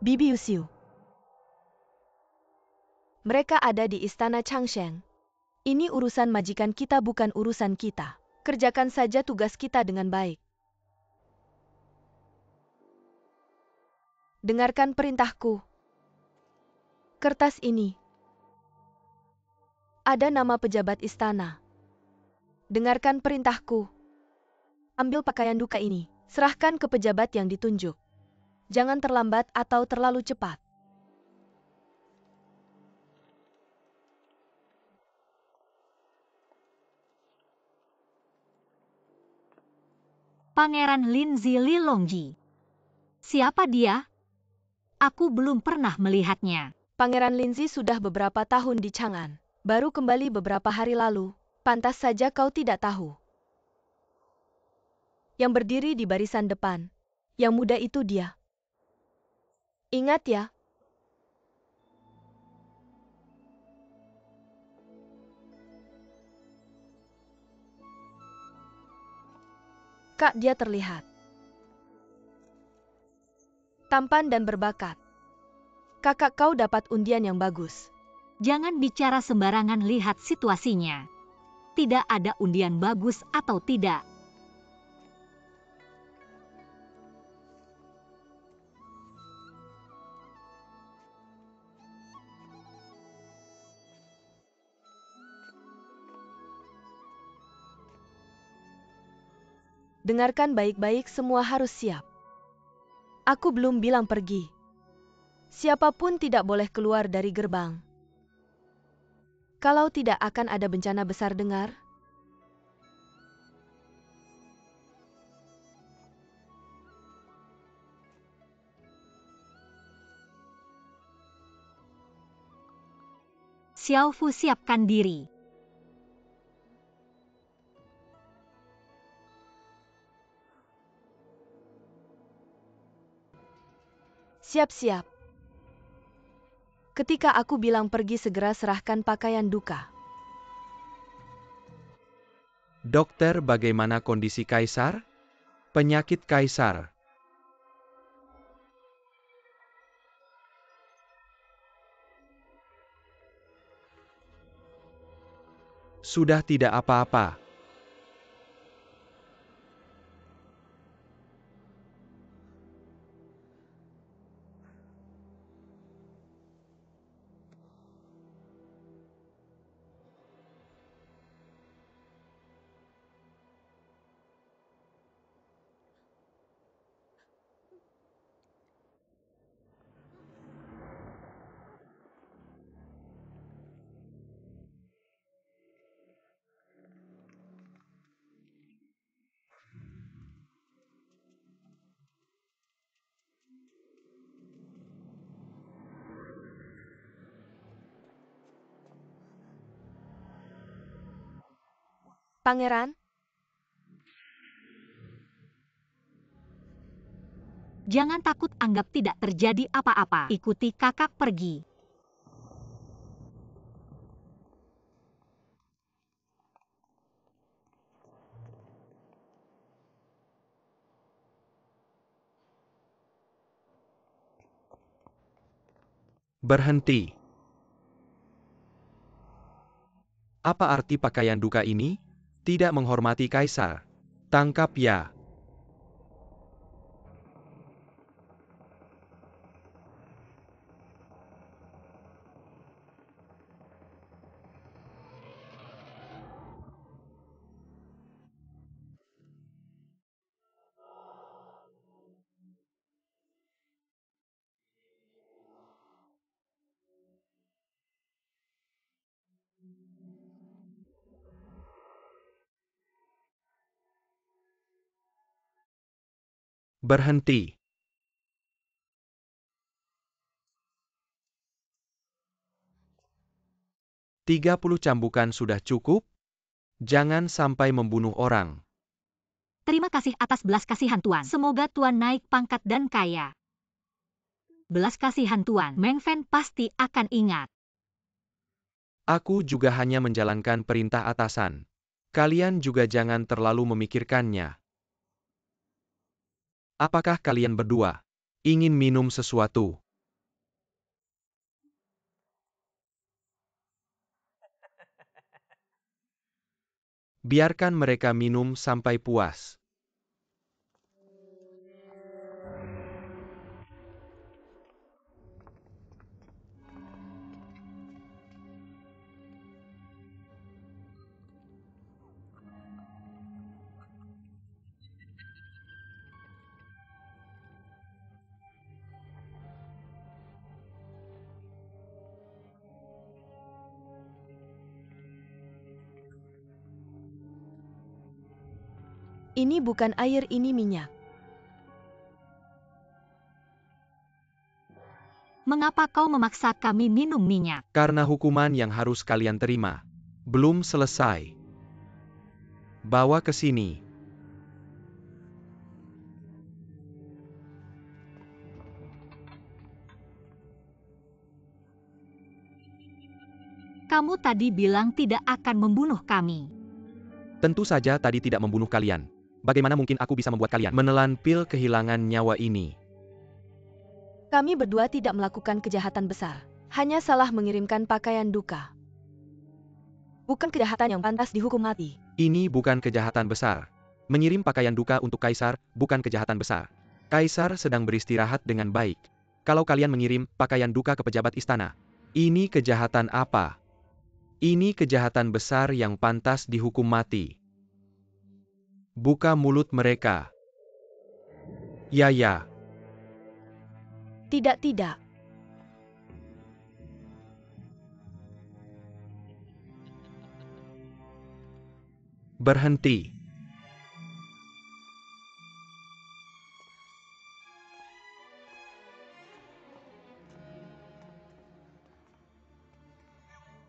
Bibi Usiu. Mereka ada di istana Changsheng. Ini urusan majikan kita, bukan urusan kita. Kerjakan saja tugas kita dengan baik. Dengarkan perintahku. Kertas ini. Ada nama pejabat istana. Dengarkan perintahku. Ambil pakaian duka ini. Serahkan ke pejabat yang ditunjuk. Jangan terlambat atau terlalu cepat. Pangeran Linzi Lilongji. Siapa dia? Aku belum pernah melihatnya. Pangeran Linzi sudah beberapa tahun di Chang'an. Baru kembali beberapa hari lalu. Pantas saja kau tidak tahu. Yang berdiri di barisan depan. Yang muda itu dia. Ingat ya. Kak, dia terlihat tampan dan berbakat. Kakak kau dapat undian yang bagus. Jangan bicara sembarangan, lihat situasinya. Tidak ada undian bagus atau tidak. Dengarkan baik-baik, semua harus siap. Aku belum bilang pergi. Siapapun tidak boleh keluar dari gerbang. Kalau tidak akan ada bencana besar, dengar? Xiaofu, siapkan diri. Siap-siap. Ketika aku bilang pergi, segera serahkan pakaian duka. Dokter, bagaimana kondisi Kaisar? Penyakit Kaisar. Sudah tidak apa-apa. Pangeran? Jangan takut, anggap tidak terjadi apa-apa. Ikuti kakak pergi. Berhenti. Apa arti pakaian duka ini? Tidak menghormati Kaisar. Tangkap ya. Berhenti. "30 cambukan sudah cukup? Jangan sampai membunuh orang." Terima kasih atas belas kasihan Tuan. Semoga Tuan naik pangkat dan kaya. Belas kasihan Tuan, Meng Fen pasti akan ingat. Aku juga hanya menjalankan perintah atasan. Kalian juga jangan terlalu memikirkannya. Apakah kalian berdua ingin minum sesuatu? Biarkan mereka minum sampai puas. Ini bukan air, ini minyak. Mengapa kau memaksa kami minum minyak? Karena hukuman yang harus kalian terima belum selesai. Bawa ke sini. Kamu tadi bilang tidak akan membunuh kami. Tentu saja tadi tidak membunuh kalian. Bagaimana mungkin aku bisa membuat kalian menelan pil kehilangan nyawa ini? Kami berdua tidak melakukan kejahatan besar. Hanya salah mengirimkan pakaian duka. Bukan kejahatan yang pantas dihukum mati. Ini bukan kejahatan besar. Mengirim pakaian duka untuk Kaisar bukan kejahatan besar. Kaisar sedang beristirahat dengan baik. Kalau kalian mengirim pakaian duka ke pejabat istana, ini kejahatan apa? Ini kejahatan besar yang pantas dihukum mati. Buka mulut mereka. Ya. Tidak. Berhenti.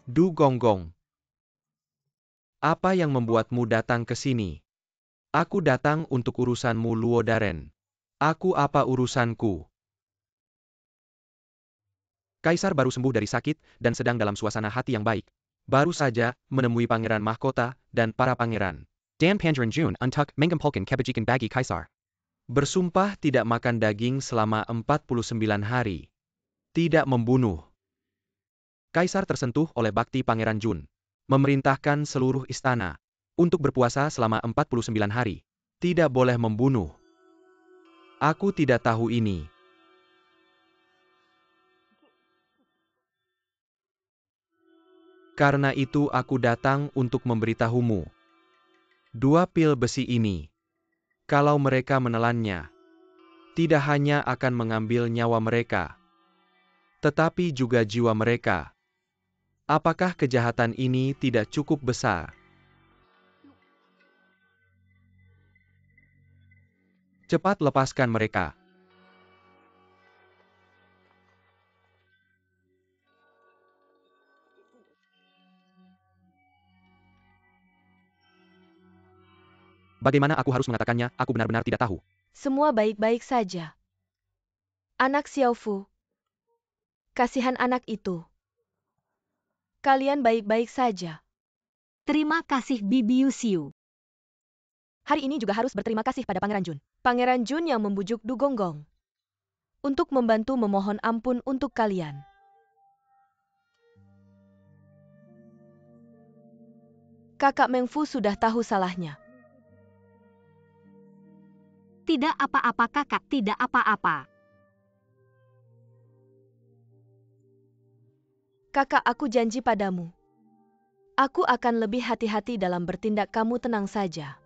Du Gonggong. Apa yang membuatmu datang ke sini? Aku datang untuk urusanmu, Luo Daren. Aku apa urusanku? Kaisar baru sembuh dari sakit dan sedang dalam suasana hati yang baik. Baru saja menemui pangeran mahkota dan para pangeran. Dan Pangeran Jun untuk mengumpulkan kebajikan bagi Kaisar. Bersumpah tidak makan daging selama 49 hari. Tidak membunuh. Kaisar tersentuh oleh bakti Pangeran Jun. Memerintahkan seluruh istana untuk berpuasa selama 49 hari. Tidak boleh membunuh. Aku tidak tahu ini. Karena itu aku datang untuk memberitahumu. 2 pil besi ini. Kalau mereka menelannya, tidak hanya akan mengambil nyawa mereka, tetapi juga jiwa mereka. Apakah kejahatan ini tidak cukup besar? Cepat lepaskan mereka. Bagaimana aku harus mengatakannya? Aku benar-benar tidak tahu. Semua baik-baik saja. Anak Xiaofu. Kasihan anak itu. Kalian baik-baik saja. Terima kasih Bibi Yusiu. Hari ini juga harus berterima kasih pada Pangeran Jun. Pangeran Jun yang membujuk Du Gonggong untuk membantu memohon ampun untuk kalian. Kakak Meng Fu sudah tahu salahnya. Tidak apa-apa kakak, tidak apa-apa. Kakak, aku janji padamu. Aku akan lebih hati-hati dalam bertindak, kamu tenang saja.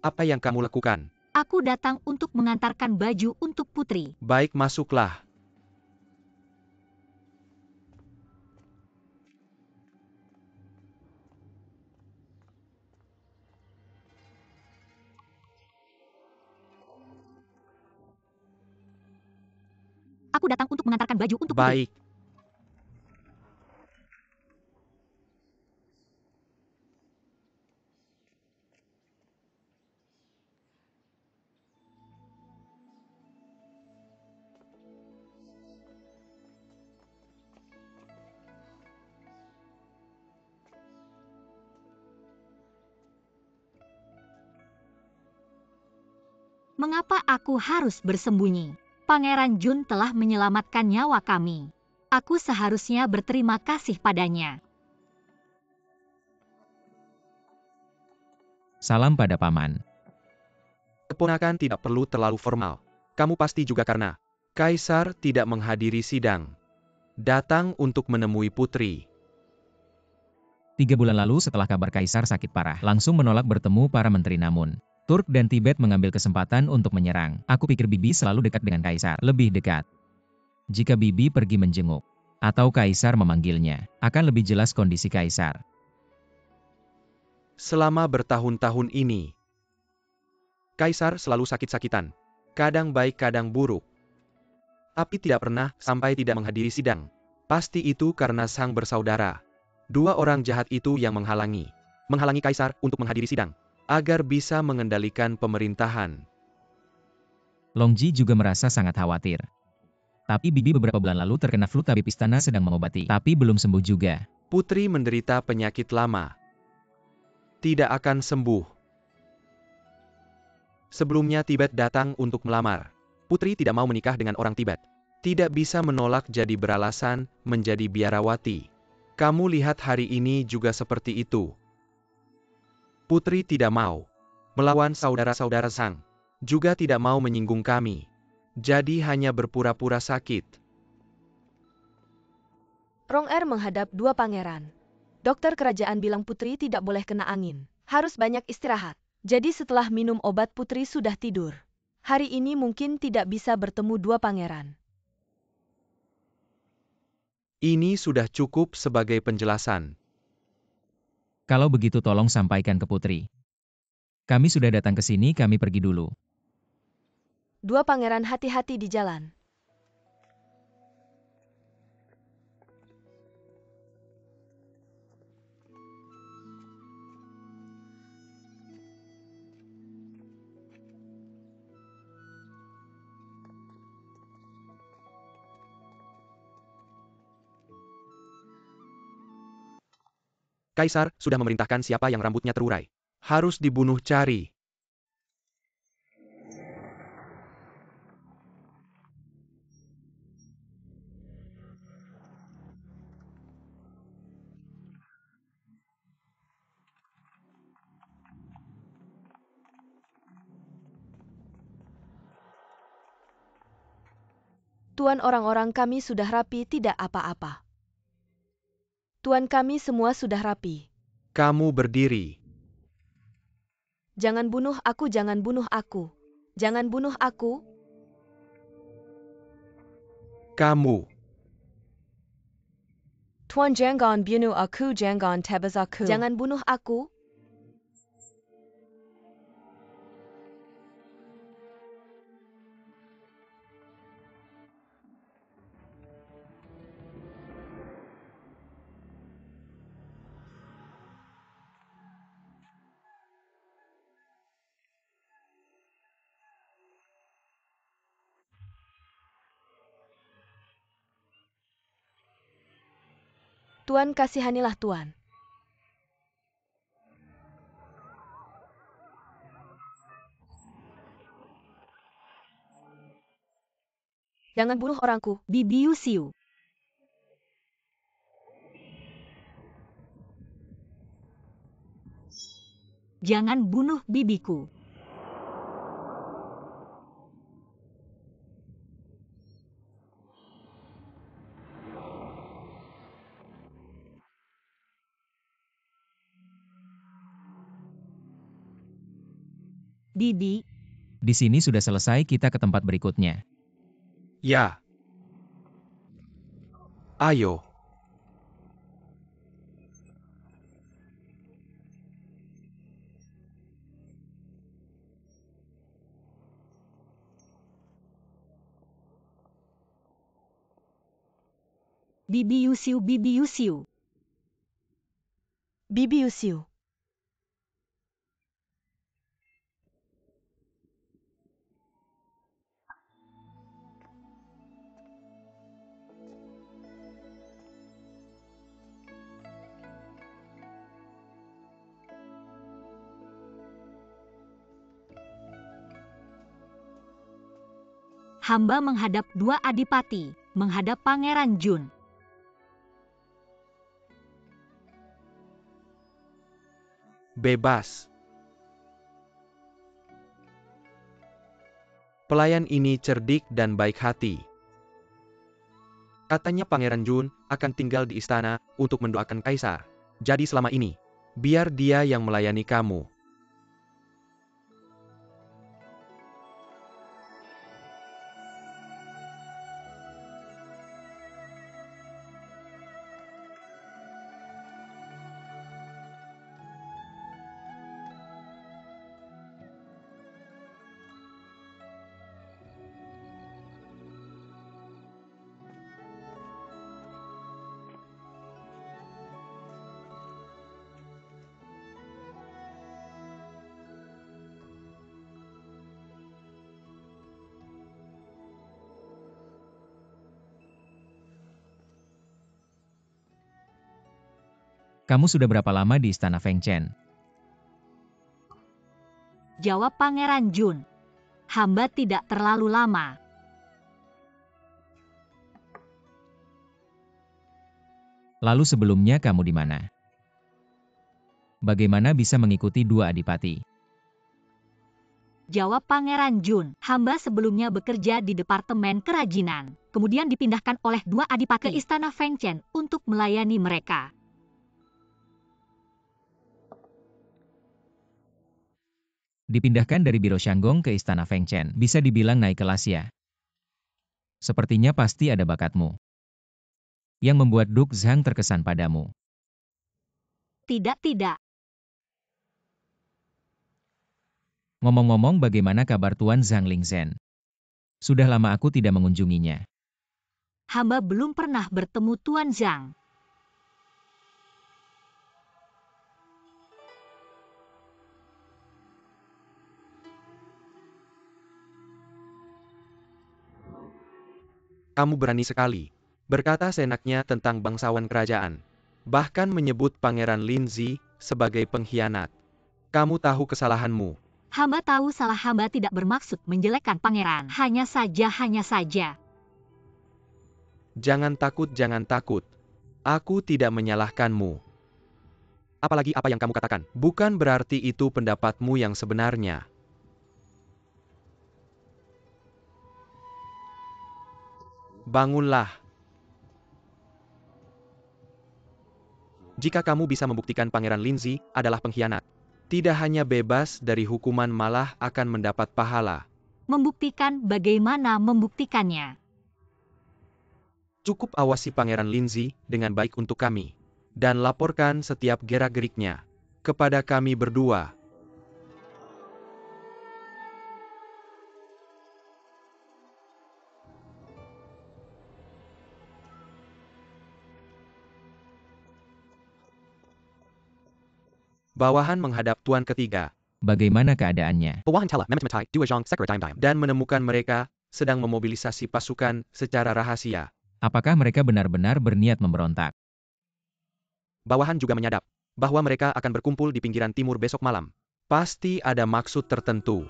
Apa yang kamu lakukan? Aku datang untuk mengantarkan baju untuk putri. Baik, masuklah. Aku datang untuk mengantarkan baju untuk putri. Baik. Mengapa aku harus bersembunyi? Pangeran Jun telah menyelamatkan nyawa kami. Aku seharusnya berterima kasih padanya. Salam pada paman. Keponakan tidak perlu terlalu formal. Kamu pasti juga karena Kaisar tidak menghadiri sidang. Datang untuk menemui putri. 3 bulan lalu setelah kabar Kaisar sakit parah, langsung menolak bertemu para menteri namun Turk dan Tibet mengambil kesempatan untuk menyerang. Aku pikir Bibi selalu dekat dengan Kaisar, lebih dekat. Jika Bibi pergi menjenguk, atau Kaisar memanggilnya, akan lebih jelas kondisi Kaisar. Selama bertahun-tahun ini, Kaisar selalu sakit-sakitan. Kadang baik kadang buruk. Tapi tidak pernah sampai tidak menghadiri sidang. Pasti itu karena sang bersaudara. 2 orang jahat itu yang menghalangi Kaisar untuk menghadiri sidang, agar bisa mengendalikan pemerintahan. Longji juga merasa sangat khawatir. Tapi Bibi beberapa bulan lalu terkena flu, tabib istana sedang mengobati, tapi belum sembuh juga. Putri menderita penyakit lama. Tidak akan sembuh. Sebelumnya Tibet datang untuk melamar. Putri tidak mau menikah dengan orang Tibet. Tidak bisa menolak jadi beralasan menjadi biarawati. Kamu lihat hari ini juga seperti itu. Putri tidak mau melawan saudara-saudara Sang. Juga tidak mau menyinggung kami. Jadi hanya berpura-pura sakit. Rong-er menghadap 2 pangeran. Dokter kerajaan bilang putri tidak boleh kena angin. Harus banyak istirahat. Jadi setelah minum obat putri sudah tidur. Hari ini mungkin tidak bisa bertemu 2 pangeran. Ini sudah cukup sebagai penjelasan. Kalau begitu tolong sampaikan ke Putri. Kami sudah datang ke sini, kami pergi dulu. 2 pangeran hati-hati di jalan. Kaisar sudah memerintahkan siapa yang rambutnya terurai. Harus dibunuh cari. Tuan, orang-orang kami sudah rapi, tidak apa-apa. Tuan, kami semua sudah rapi. Kamu berdiri. Jangan bunuh aku, jangan bunuh aku. Jangan bunuh aku. Kamu. Tuan, jangan bunuh aku, jangan tebas aku. Jangan bunuh aku. Tuan, kasihanilah Tuan. Jangan bunuh orangku. Bibi Yusiu. Jangan bunuh bibiku. Bibi, Di sini sudah selesai, kita ke tempat berikutnya. Ya. Ayo. Bibi Yusiu, Bibi Yusiu. Bibi Yusiu. Hamba menghadap dua adipati, menghadap Pangeran Jun. Bebas. Pelayan ini cerdik dan baik hati. Katanya Pangeran Jun akan tinggal di istana untuk mendoakan kaisar. Jadi selama ini, biar dia yang melayani kamu. Kamu sudah berapa lama di istana Feng Chen? Jawab Pangeran Jun. Hamba tidak terlalu lama. Lalu sebelumnya kamu di mana? Bagaimana bisa mengikuti dua adipati? Jawab Pangeran Jun. Hamba sebelumnya bekerja di Departemen Kerajinan. Kemudian dipindahkan oleh dua adipati ke istana Feng Chen untuk melayani mereka. Dipindahkan dari Biro Shanggong ke istana Feng Chen. Bisa dibilang naik kelas ya. Sepertinya pasti ada bakatmu yang membuat Duk Zhang terkesan padamu. Tidak. Ngomong-ngomong, bagaimana kabar Tuan Zhang Lingzhen? Sudah lama aku tidak mengunjunginya. Hamba belum pernah bertemu Tuan Zhang. Kamu berani sekali berkata seenaknya tentang bangsawan kerajaan. Bahkan menyebut Pangeran Linzi sebagai pengkhianat. Kamu tahu kesalahanmu. Hamba tahu salah hamba tidak bermaksud menjelekkan pangeran. Hanya saja. Jangan takut. Aku tidak menyalahkanmu. Apalagi apa yang kamu katakan, bukan berarti itu pendapatmu yang sebenarnya. Bangunlah. Jika kamu bisa membuktikan Pangeran Linzi adalah pengkhianat, tidak hanya bebas dari hukuman malah akan mendapat pahala. Membuktikan bagaimana membuktikannya. Cukup awasi Pangeran Linzi dengan baik untuk kami. Dan laporkan setiap gerak-geriknya kepada kami berdua. Bawahan menghadap Tuan Ketiga. Bagaimana keadaannya? Dan menemukan mereka sedang memobilisasi pasukan secara rahasia. Apakah mereka benar-benar berniat memberontak? Bawahan juga menyadap bahwa mereka akan berkumpul di pinggiran timur besok malam. Pasti ada maksud tertentu.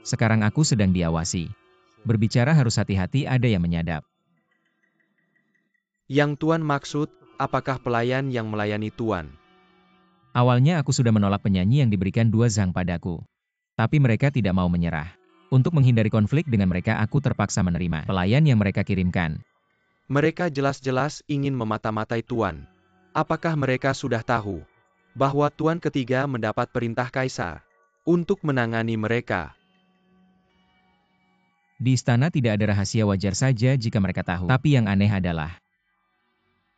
Sekarang aku sedang diawasi. Berbicara harus hati-hati, ada yang menyadap. Yang Tuan maksud, apakah pelayan yang melayani Tuan? Awalnya aku sudah menolak penyanyi yang diberikan dua Zhang padaku. Tapi mereka tidak mau menyerah. Untuk menghindari konflik dengan mereka, aku terpaksa menerima pelayan yang mereka kirimkan. Mereka jelas-jelas ingin memata-matai Tuan. Apakah mereka sudah tahu bahwa Tuan Ketiga mendapat perintah Kaisar untuk menangani mereka? Di istana tidak ada rahasia, wajar saja jika mereka tahu. Tapi yang aneh adalah,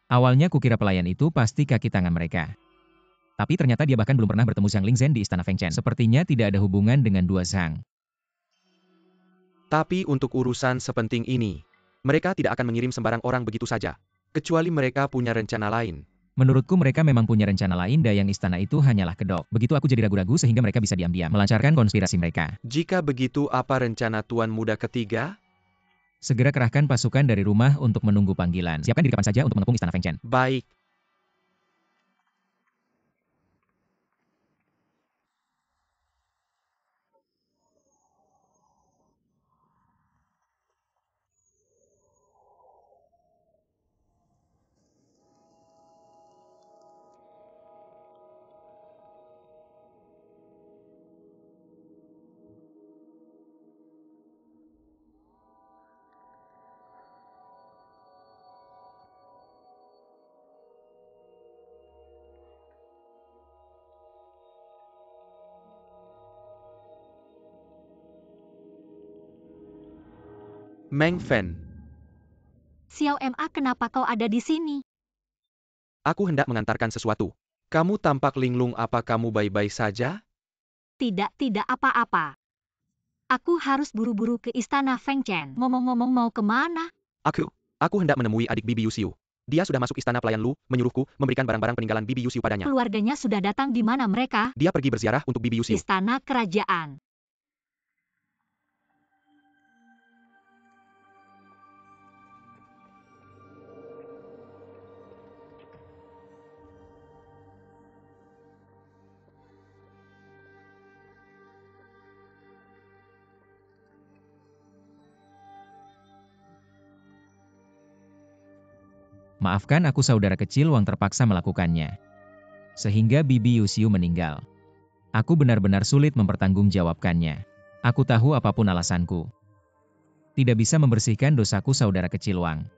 awalnya kukira pelayan itu pasti kaki tangan mereka. Tapi ternyata dia bahkan belum pernah bertemu Zhang Lingzhen di istana Feng Chen. Sepertinya tidak ada hubungan dengan dua Zhang. Tapi untuk urusan sepenting ini, mereka tidak akan mengirim sembarang orang begitu saja. Kecuali mereka punya rencana lain. Menurutku mereka memang punya rencana lain, dayang istana itu hanyalah kedok. Begitu aku jadi ragu-ragu sehingga mereka bisa diam-diam melancarkan konspirasi mereka. Jika begitu, apa rencana Tuan Muda Ketiga? Segera kerahkan pasukan dari rumah untuk menunggu panggilan. Siapkan diri kapan saja untuk mengepung istana Feng Chen. Baik. Meng Fen, Xiao Ma, kenapa kau ada di sini? aku hendak mengantarkan sesuatu. Kamu tampak linglung, apa kamu baik-baik saja? Tidak apa-apa. Aku harus buru-buru ke istana Feng Chen. Ngomong-ngomong, mau kemana? Aku hendak menemui adik Bibi Yusiu. Dia sudah masuk istana pelayan Lu, menyuruhku memberikan barang-barang peninggalan Bibi Yusiu padanya. Keluarganya sudah datang. Di mana mereka? Dia pergi berziarah untuk Bibi Yusiu. Istana kerajaan. Maafkan aku, saudara kecil Wang terpaksa melakukannya. Sehingga Bibi Yusiu meninggal. Aku benar-benar sulit mempertanggungjawabkannya. Aku tahu apapun alasanku. Tidak bisa membersihkan dosaku, saudara kecil Wang.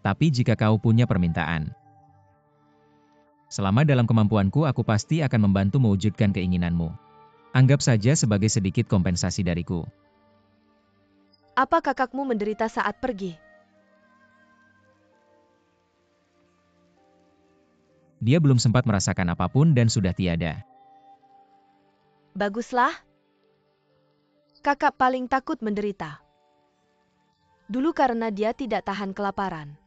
Tapi jika kau punya permintaan, selama dalam kemampuanku, aku pasti akan membantu mewujudkan keinginanmu. Anggap saja sebagai sedikit kompensasi dariku. Apa kakakmu menderita saat pergi? Dia belum sempat merasakan apapun dan sudah tiada. Baguslah. Kakak paling takut menderita. Dulu karena dia tidak tahan kelaparan.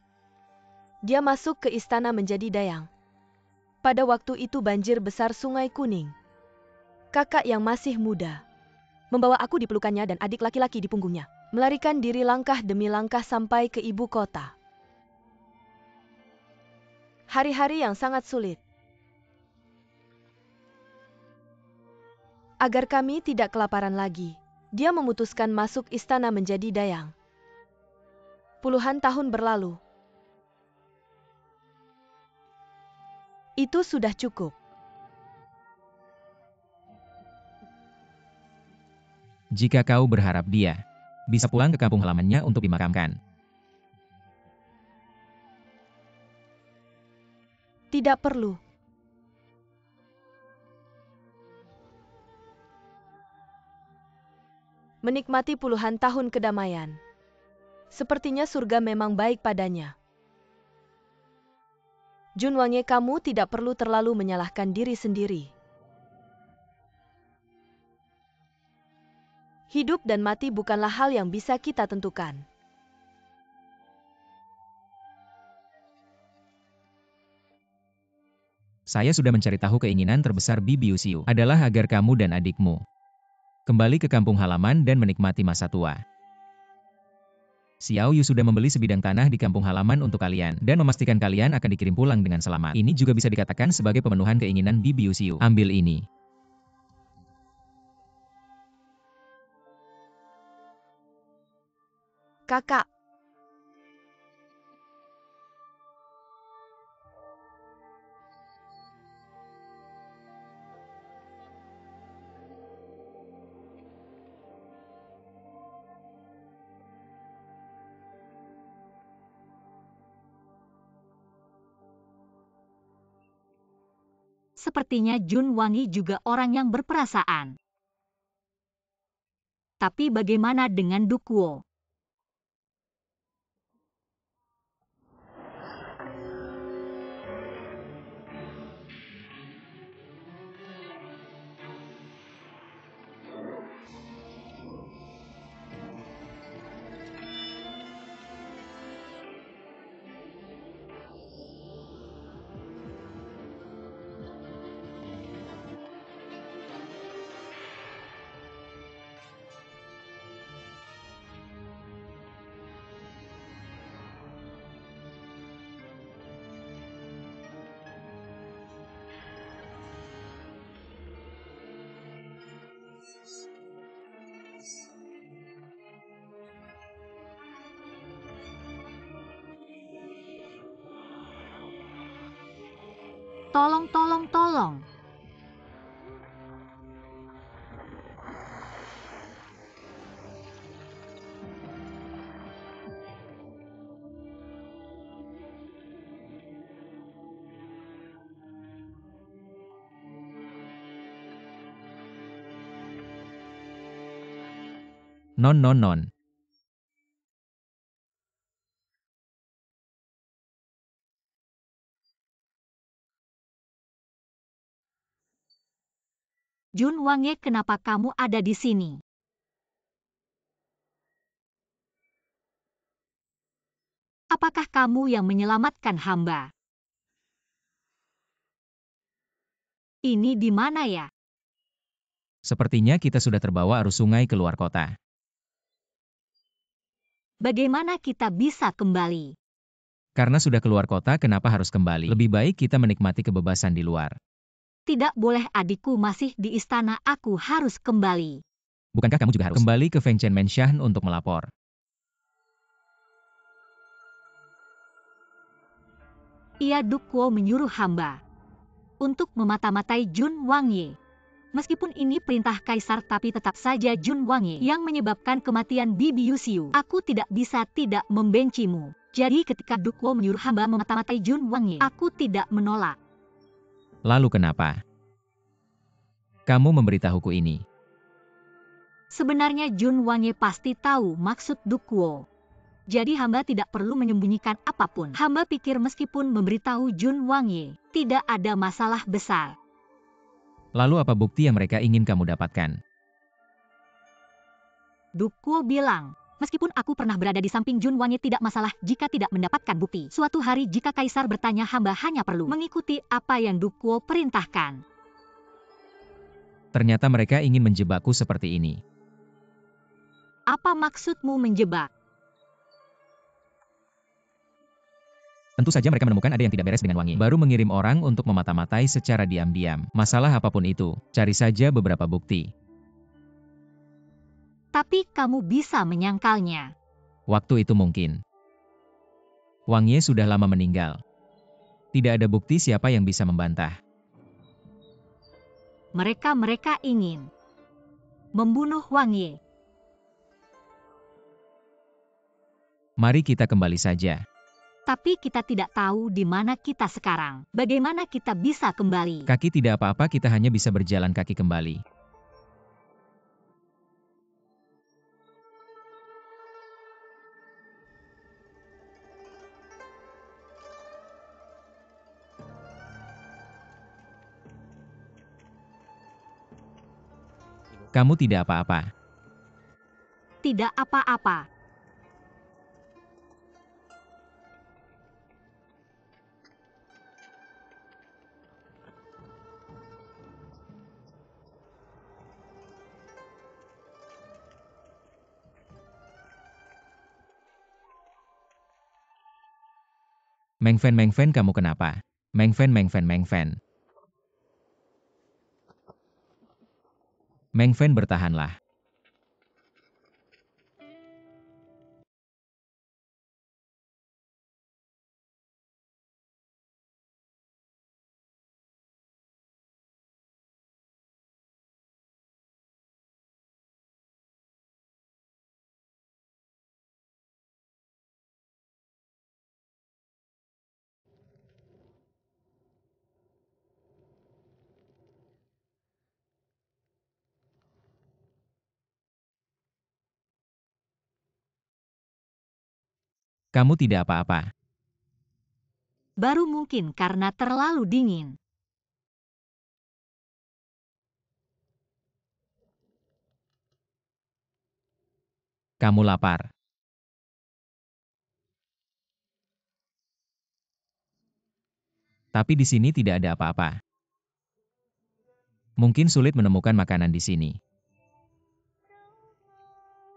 Dia masuk ke istana menjadi dayang. Pada waktu itu banjir besar Sungai Kuning. Kakak yang masih muda membawa aku di pelukannya dan adik laki-laki di punggungnya, melarikan diri langkah demi langkah sampai ke ibu kota. Hari-hari yang sangat sulit. Agar kami tidak kelaparan lagi, dia memutuskan masuk istana menjadi dayang. Puluhan tahun berlalu. Itu sudah cukup. Jika kau berharap dia bisa pulang ke kampung halamannya untuk dimakamkan, Tidak perlu. Menikmati puluhan tahun kedamaian. Sepertinya surga memang baik padanya. Junwange, kamu tidak perlu terlalu menyalahkan diri sendiri. Hidup dan mati bukanlah hal yang bisa kita tentukan. saya sudah mencari tahu. Keinginan terbesar Bibi Yusiu adalah agar kamu dan adikmu kembali ke kampung halaman dan menikmati masa tua. Xiao Yu sudah membeli sebidang tanah di kampung halaman untuk kalian dan memastikan kalian akan dikirim pulang dengan selamat. Ini juga bisa dikatakan sebagai pemenuhan keinginan Bibi Yusiu. Ambil ini. Kakak. Sepertinya Jun Wangi juga orang yang berperasaan. Tapi bagaimana dengan Dukuo? Tolong. Non non non. Jun Wangye, kenapa kamu ada di sini? Apakah kamu yang menyelamatkan hamba? Ini di mana ya? Sepertinya kita sudah terbawa arus sungai keluar kota. Bagaimana kita bisa kembali? Karena sudah keluar kota, kenapa harus kembali? Lebih baik kita menikmati kebebasan di luar. Tidak boleh, adikku masih di istana, aku harus kembali. Bukankah kamu juga harus kembali ke Fengchen Mansion untuk melapor? Ia Dukuo menyuruh hamba untuk memata-matai Jun Wangye. Meskipun ini perintah kaisar, tapi tetap saja Jun Wangye yang menyebabkan kematian Bibi Yuxiu. Aku tidak bisa tidak membencimu. Jadi ketika Dukuo menyuruh hamba memata-matai Jun Wangye, aku tidak menolak. Lalu kenapa kamu memberitahuku ini? Sebenarnya Jun Wangye pasti tahu maksud Dukuo. Jadi hamba tidak perlu menyembunyikan apapun. Hamba pikir meskipun memberitahu Jun Wangye, tidak ada masalah besar. Lalu apa bukti yang mereka ingin kamu dapatkan? Dukuo bilang, meskipun aku pernah berada di samping Jun Wangye, tidak masalah jika tidak mendapatkan bukti. Suatu hari jika kaisar bertanya, hamba hanya perlu mengikuti apa yang Dukuo perintahkan. Ternyata mereka ingin menjebakku seperti ini. Apa maksudmu menjebak? Tentu saja mereka menemukan ada yang tidak beres dengan Wangye. Baru mengirim orang untuk memata-matai secara diam-diam. Masalah apapun itu, cari saja beberapa bukti. Tapi kamu bisa menyangkalnya. Waktu itu mungkin Wangye sudah lama meninggal. Tidak ada bukti siapa yang bisa membantah. Mereka ingin membunuh Wangye. Mari kita kembali saja. Tapi kita tidak tahu di mana kita sekarang. Bagaimana kita bisa kembali? Kaki tidak apa-apa, kita hanya bisa berjalan kaki kembali. Kamu tidak apa-apa. Tidak apa-apa. Meng Fen, kamu kenapa? Meng Fen. Meng Fen, bertahanlah. Kamu tidak apa-apa. Baru mungkin karena terlalu dingin. Kamu lapar. Tapi di sini tidak ada apa-apa. Mungkin sulit menemukan makanan di sini.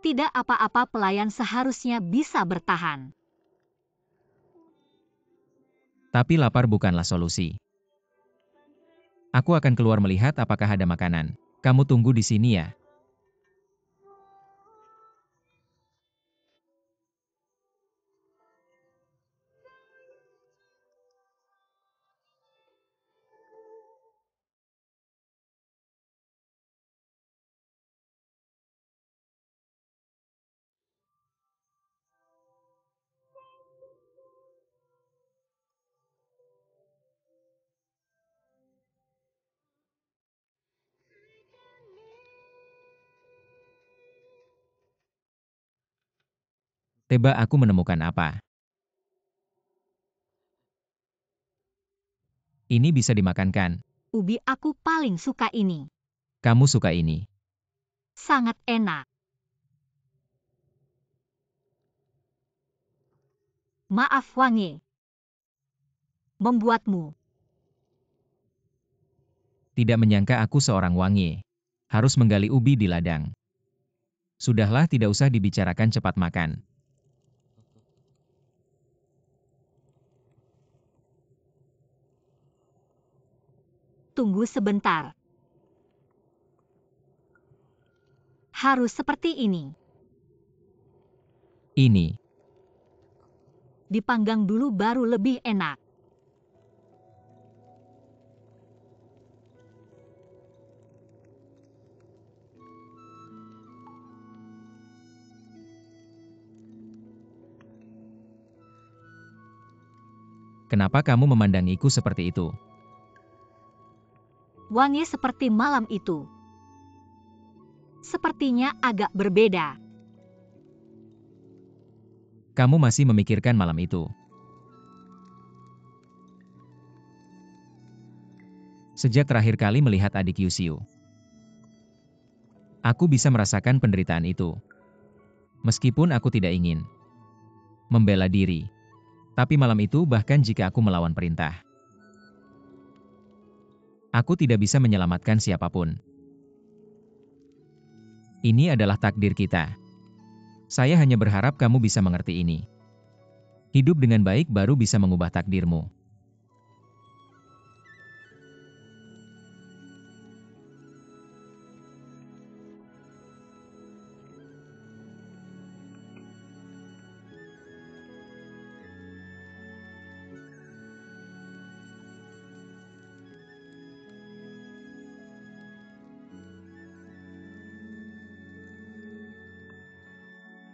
Tidak apa-apa, pelayan seharusnya bisa bertahan. Tapi lapar bukanlah solusi. Aku akan keluar melihat apakah ada makanan. Kamu tunggu di sini ya. Tebak aku menemukan apa? Ini bisa dimakankan. Ubi aku paling suka ini. Kamu suka ini. Sangat enak. Maaf Wangi. Membuatmu. Tidak menyangka aku seorang wangi. Harus menggali ubi di ladang. Sudahlah, tidak usah dibicarakan, cepat makan. Tunggu sebentar. Harus seperti ini. Ini. Dipanggang dulu baru lebih enak. Kenapa kamu memandangiku seperti itu? Wangi seperti malam itu. Sepertinya agak berbeda. Kamu masih memikirkan malam itu. Sejak terakhir kali melihat adik Yusiu, aku bisa merasakan penderitaan itu. Meskipun aku tidak ingin membela diri. Tapi malam itu, bahkan jika aku melawan perintah, aku tidak bisa menyelamatkan siapapun. Ini adalah takdir kita. Saya hanya berharap kamu bisa mengerti ini. Hidup dengan baik baru bisa mengubah takdirmu.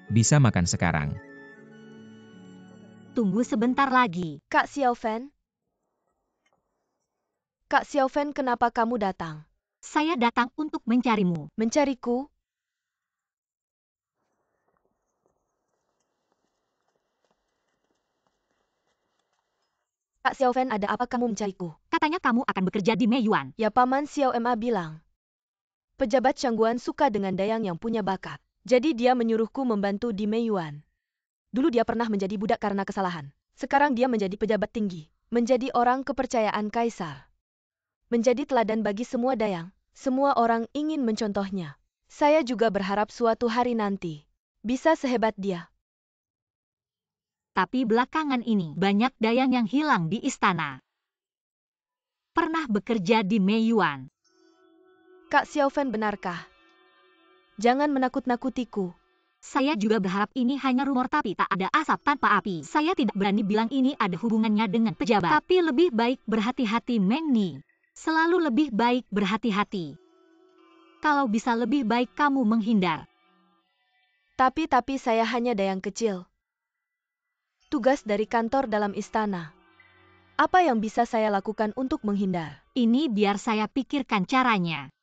Bisa makan sekarang. Tunggu sebentar lagi. Kak Xiaofen? Kak Xiaofen, kenapa kamu datang? Saya datang untuk mencarimu. Mencariku? Kak Xiaofen, ada apa kamu mencariku? Katanya kamu akan bekerja di Meiyuan. Ya, Paman Xiao Ma bilang. Pejabat Shangguan suka dengan Dayang yang punya bakat. Jadi dia menyuruhku membantu di Meiyuan. Dulu dia pernah menjadi budak karena kesalahan. Sekarang dia menjadi pejabat tinggi. Menjadi orang kepercayaan Kaisar. Menjadi teladan bagi semua Dayang. Semua orang ingin mencontohnya. Saya juga berharap suatu hari nanti bisa sehebat dia. Tapi belakangan ini banyak Dayang yang hilang di istana. Pernah bekerja di Meiyuan. Kak Xiaofen, benarkah? Jangan menakut-nakutiku. Saya juga berharap ini hanya rumor, tapi tak ada asap tanpa api. Saya tidak berani bilang ini ada hubungannya dengan pejabat. Tapi lebih baik berhati-hati, Meng Ni. Selalu lebih baik berhati-hati. Kalau bisa lebih baik kamu menghindar. Tapi saya hanya Dayang kecil. Tugas dari kantor dalam istana. Apa yang bisa saya lakukan untuk menghindar? Ini biar saya pikirkan caranya.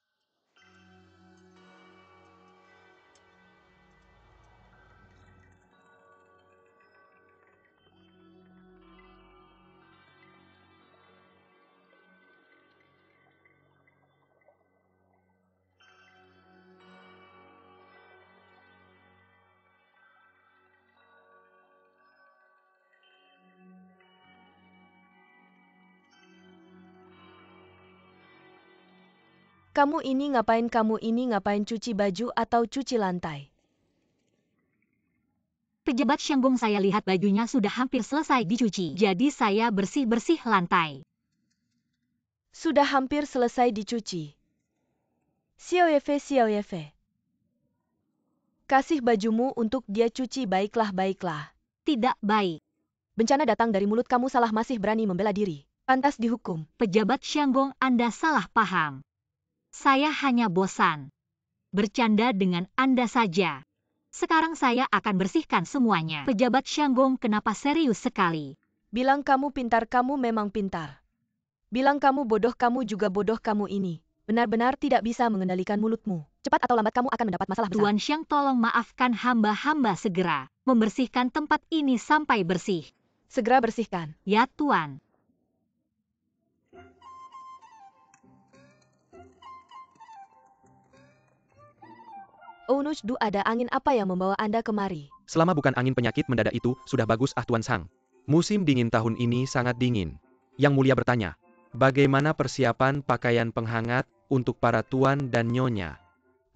Kamu ini ngapain cuci baju atau cuci lantai? Pejabat Shanggong, saya lihat bajunya sudah hampir selesai dicuci. Jadi saya bersih-bersih lantai. Sudah hampir selesai dicuci. Xiao Yefe. Kasih bajumu untuk dia cuci, baiklah. Tidak baik. Bencana datang dari mulut kamu, salah masih berani membela diri. Pantas dihukum. Pejabat Shanggong, Anda salah paham. Saya hanya bosan bercanda dengan Anda saja. Sekarang saya akan bersihkan semuanya. Pejabat Shanggong, kenapa serius sekali? Bilang kamu pintar, kamu memang pintar. Bilang kamu bodoh, kamu juga bodoh. Kamu ini Benar-benar tidak bisa mengendalikan mulutmu. Cepat atau lambat kamu akan mendapat masalah besar. Tuan Xiang, tolong maafkan hamba segera membersihkan tempat ini sampai bersih. Segera bersihkan. Ya, Tuan. Onushdu, ada angin apa yang membawa Anda kemari? Selama bukan angin penyakit mendadak itu, sudah bagus Tuan Sang. Musim dingin tahun ini sangat dingin. Yang Mulia bertanya, bagaimana persiapan pakaian penghangat untuk para tuan dan nyonya?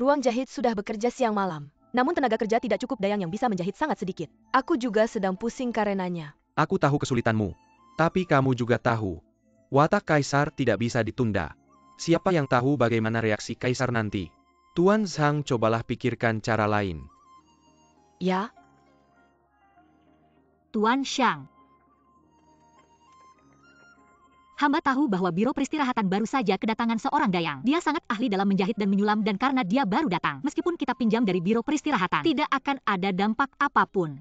Ruang jahit sudah bekerja siang malam. Namun tenaga kerja tidak cukup, dayang yang bisa menjahit sangat sedikit. Aku juga sedang pusing karenanya. Aku tahu kesulitanmu. Tapi kamu juga tahu. Watak Kaisar tidak bisa ditunda. Siapa yang tahu bagaimana reaksi Kaisar nanti? Tuan Zhang, cobalah pikirkan cara lain. Ya? Tuan Xiang. Hamba tahu bahwa Biro Peristirahatan baru saja kedatangan seorang dayang. Dia sangat ahli dalam menjahit dan menyulam, dan karena dia baru datang, meskipun kita pinjam dari Biro Peristirahatan, tidak akan ada dampak apapun.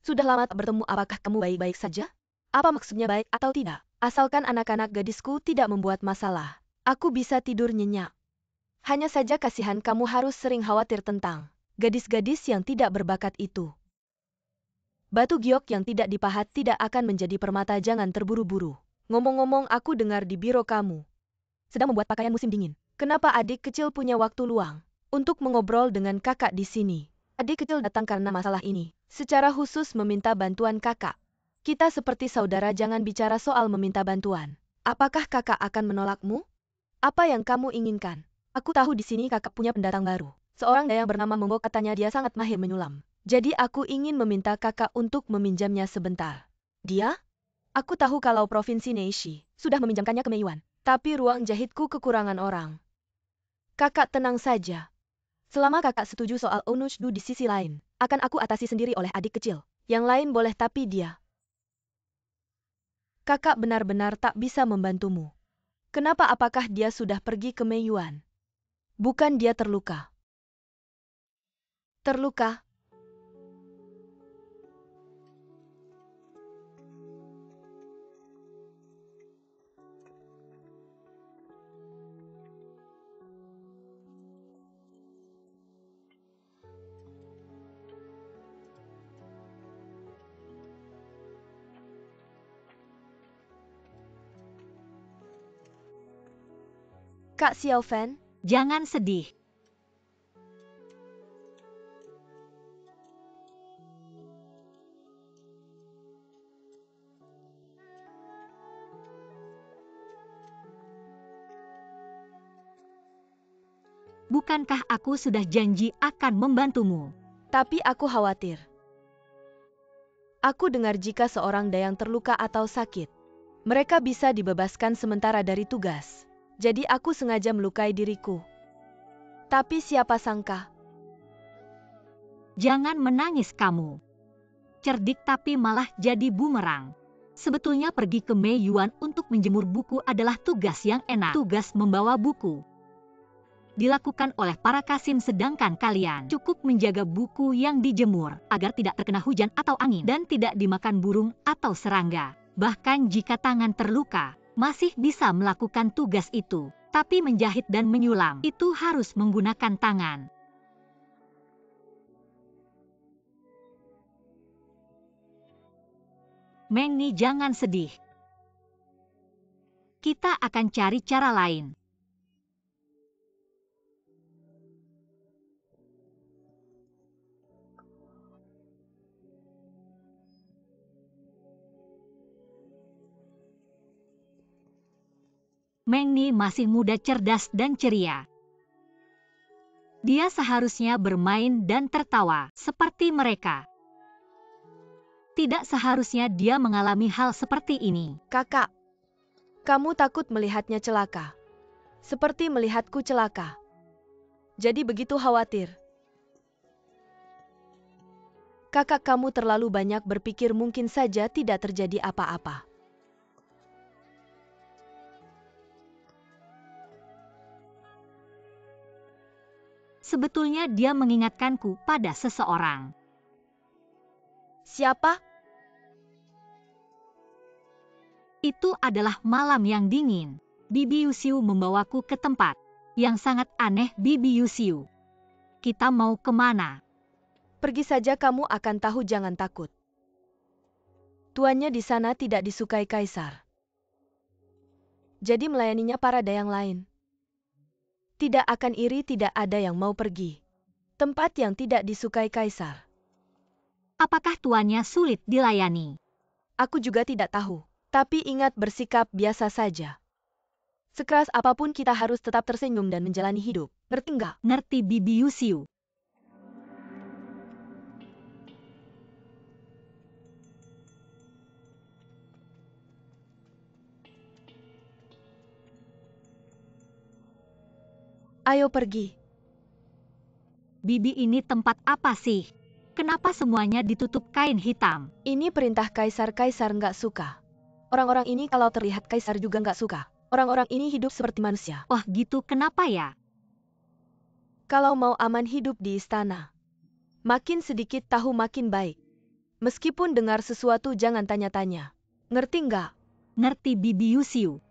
Sudah lama tak bertemu, apakah kamu baik-baik saja? Apa maksudnya baik atau tidak? Asalkan anak-anak gadisku tidak membuat masalah, aku bisa tidur nyenyak. Hanya saja kasihan kamu harus sering khawatir tentang gadis-gadis yang tidak berbakat itu. Batu giok yang tidak dipahat tidak akan menjadi permata, jangan terburu-buru. Ngomong-ngomong, aku dengar di biro kamu sedang membuat pakaian musim dingin. Kenapa adik kecil punya waktu luang untuk mengobrol dengan kakak di sini? Adik kecil datang karena masalah ini. Secara khusus meminta bantuan kakak. Kita seperti saudara, jangan bicara soal meminta bantuan. Apakah kakak akan menolakmu? Apa yang kamu inginkan? Aku tahu di sini kakak punya pendatang baru. Seorang dayang bernama Monggo, katanya dia sangat mahir menyulam. Jadi aku ingin meminta kakak untuk meminjamnya sebentar. Dia? Aku tahu kalau Provinsi Neishi sudah meminjamkannya ke Meiyuan. Tapi ruang jahitku kekurangan orang. Kakak tenang saja. Selama kakak setuju soal Onushdu di sisi lain, akan aku atasi sendiri oleh adik kecil. Yang lain boleh, tapi dia. Kakak benar-benar tak bisa membantumu. Kenapa? Apakah dia sudah pergi ke Meiyuan? Bukan dia terluka. Terluka? Kak Xiaofan? Jangan sedih. Bukankah aku sudah janji akan membantumu? Tapi aku khawatir. Aku dengar jika seorang dayang terluka atau sakit, mereka bisa dibebaskan sementara dari tugas. Jadi aku sengaja melukai diriku. Tapi siapa sangka? Jangan menangis kamu. Cerdik tapi malah jadi bumerang. Sebetulnya pergi ke Meiyuan untuk menjemur buku adalah tugas yang enak. Tugas membawa buku dilakukan oleh para kasim, sedangkan kalian cukup menjaga buku yang dijemur agar tidak terkena hujan atau angin dan tidak dimakan burung atau serangga. Bahkan jika tangan terluka, masih bisa melakukan tugas itu. Tapi menjahit dan menyulam itu harus menggunakan tangan. Mengni, jangan sedih. Kita akan cari cara lain. Mengni masih muda, cerdas, dan ceria. Dia seharusnya bermain dan tertawa seperti mereka. Tidak seharusnya dia mengalami hal seperti ini. Kakak, kamu takut melihatnya celaka. Seperti melihatku celaka. Jadi begitu khawatir. Kakak, kamu terlalu banyak berpikir, mungkin saja tidak terjadi apa-apa. Sebetulnya dia mengingatkanku pada seseorang. Siapa? Itu adalah malam yang dingin. Bibi Yusiu membawaku ke tempat yang sangat aneh. Bibi Yusiu, kita mau kemana? Pergi saja, kamu akan tahu, jangan takut. Tuannya di sana tidak disukai kaisar. Jadi melayaninya para dayang lain. Tidak akan iri, tidak ada yang mau pergi. Tempat yang tidak disukai kaisar. Apakah tuannya sulit dilayani? Aku juga tidak tahu. Tapi ingat, bersikap biasa saja. Sekeras apapun kita harus tetap tersenyum dan menjalani hidup. Ngerti nggak? Ngerti, Bibi Yusiu. Ayo pergi. Bibi, ini tempat apa sih? Kenapa semuanya ditutup kain hitam? Ini perintah kaisar, kaisar nggak suka. Orang-orang ini kalau terlihat kaisar juga nggak suka. Orang-orang ini hidup seperti manusia. Wah gitu, kenapa ya? Kalau mau aman hidup di istana, makin sedikit tahu makin baik. Meskipun dengar sesuatu jangan tanya-tanya. Ngerti nggak? Ngerti, Bibi Yusiu.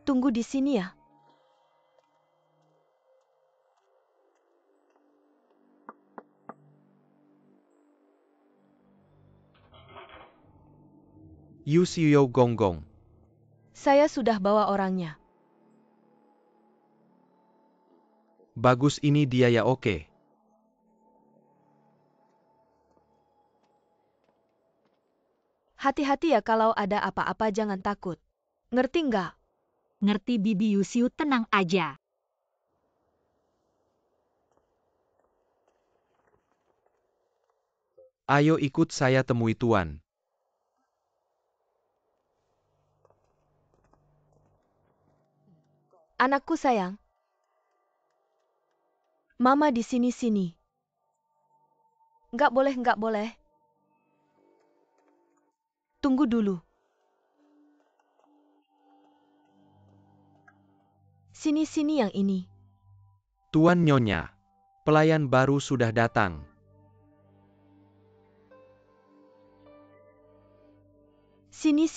Tunggu di sini ya. Yusiu Gonggong. Saya sudah bawa orangnya. Bagus, ini dia ya, oke. Hati-hati ya, kalau ada apa-apa jangan takut. Ngerti nggak? Ngerti, Bibi Yusiu, tenang aja. Ayo ikut saya temui tuan. Anakku sayang. Mama di sini-sini. Nggak boleh, nggak boleh. Tunggu dulu. Sini-sini yang ini. Tuan Nyonya, pelayan baru sudah datang. Sini.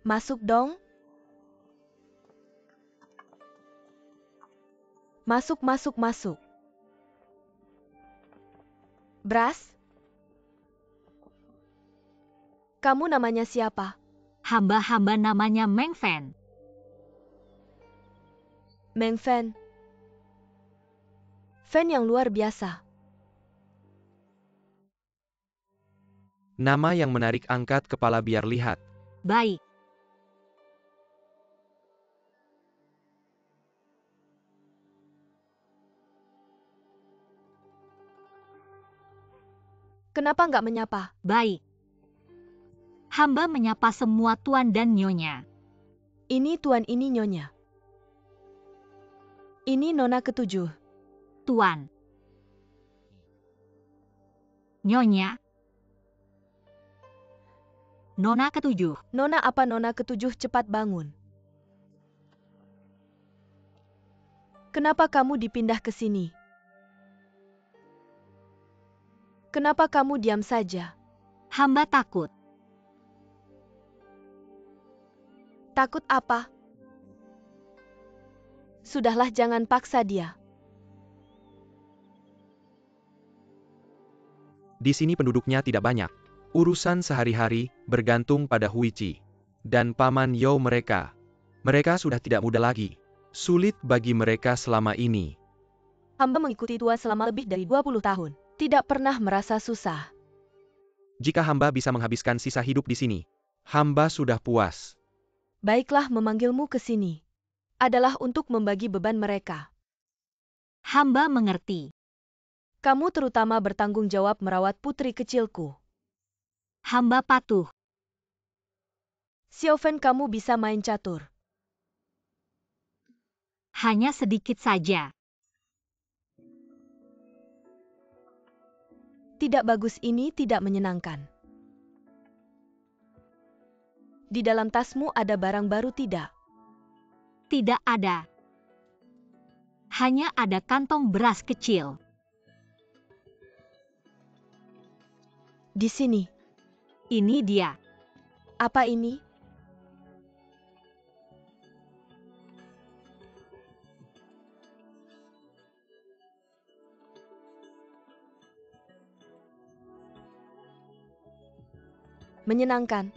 Masuk dong. Masuk. Bras? Kamu namanya siapa? Hamba namanya Meng Fen. Meng Fen. Fen yang luar biasa. Nama yang menarik, angkat kepala biar lihat. Baik. Kenapa nggak menyapa? Baik. Hamba menyapa semua tuan dan nyonya. Ini tuan, ini nyonya. Ini nona ketujuh. Tuan. Nyonya. Nona ketujuh. Nona apa nona ketujuh, cepat bangun. Kenapa kamu dipindah ke sini? Kenapa kamu diam saja? Hamba takut. Takut apa? Sudahlah, jangan paksa dia. Di sini penduduknya tidak banyak. Urusan sehari-hari bergantung pada Huichi dan Paman Yo mereka. Mereka sudah tidak muda lagi. Sulit bagi mereka selama ini. Hamba mengikuti tuan selama lebih dari 20 tahun. Tidak pernah merasa susah. Jika hamba bisa menghabiskan sisa hidup di sini, hamba sudah puas. Baiklah, memanggilmu ke sini adalah untuk membagi beban mereka. Hamba mengerti. Kamu terutama bertanggung jawab merawat putri kecilku. Hamba patuh. Xiaofen, kamu bisa main catur. Hanya sedikit saja. Tidak bagus, ini tidak menyenangkan. Di dalam tasmu ada barang baru tidak? Tidak ada. Hanya ada kantong beras kecil. Di sini. Ini dia. Apa ini? Menyenangkan.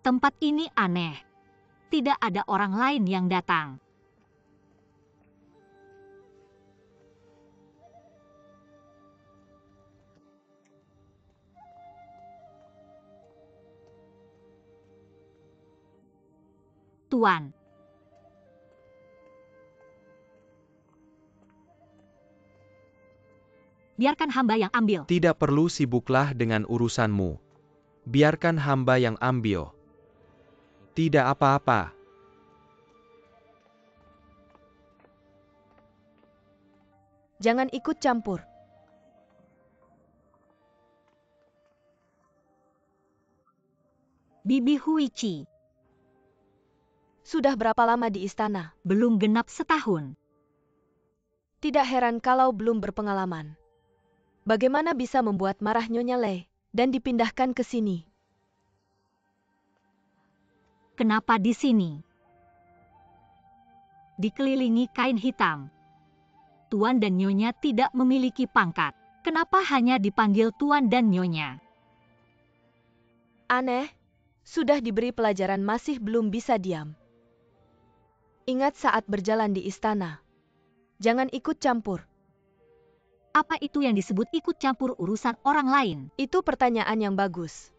Tempat ini aneh. Tidak ada orang lain yang datang. Tuan. Biarkan hamba yang ambil. Tidak perlu sibuklah dengan urusanmu. Biarkan hamba yang ambil. Tidak apa-apa. Jangan ikut campur. Bibi Huichi. Sudah berapa lama di istana? Belum genap setahun. Tidak heran kalau belum berpengalaman. Bagaimana bisa membuat marah Nyonya Lei dan dipindahkan ke sini? Kenapa di sini? Dikelilingi kain hitam. Tuan dan Nyonya tidak memiliki pangkat. Kenapa hanya dipanggil Tuan dan Nyonya? Aneh, sudah diberi pelajaran masih belum bisa diam. Ingat saat berjalan di istana. Jangan ikut campur. Apa itu yang disebut ikut campur urusan orang lain? Itu pertanyaan yang bagus.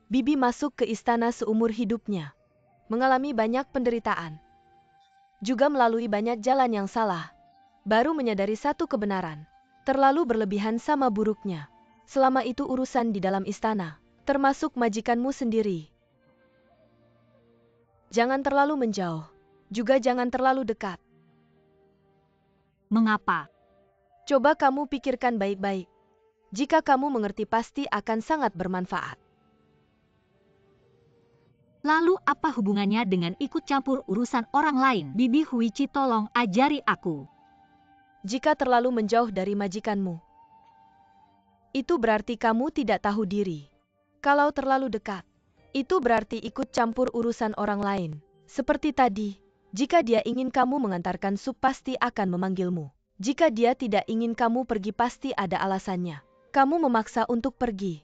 Bibi masuk ke istana seumur hidupnya. Mengalami banyak penderitaan. Juga melalui banyak jalan yang salah. Baru menyadari satu kebenaran. Terlalu berlebihan sama buruknya. Selama itu urusan di dalam istana. Termasuk majikanmu sendiri. Jangan terlalu menjauh. Juga jangan terlalu dekat. Mengapa? Coba kamu pikirkan baik-baik. Jika kamu mengerti pasti akan sangat bermanfaat. Lalu apa hubungannya dengan ikut campur urusan orang lain? Bibi Huichi, tolong ajari aku. Jika terlalu menjauh dari majikanmu, itu berarti kamu tidak tahu diri. Kalau terlalu dekat, itu berarti ikut campur urusan orang lain. Seperti tadi, jika dia ingin kamu mengantarkan sup pasti akan memanggilmu. Jika dia tidak ingin kamu pergi pasti ada alasannya. Kamu memaksa untuk pergi.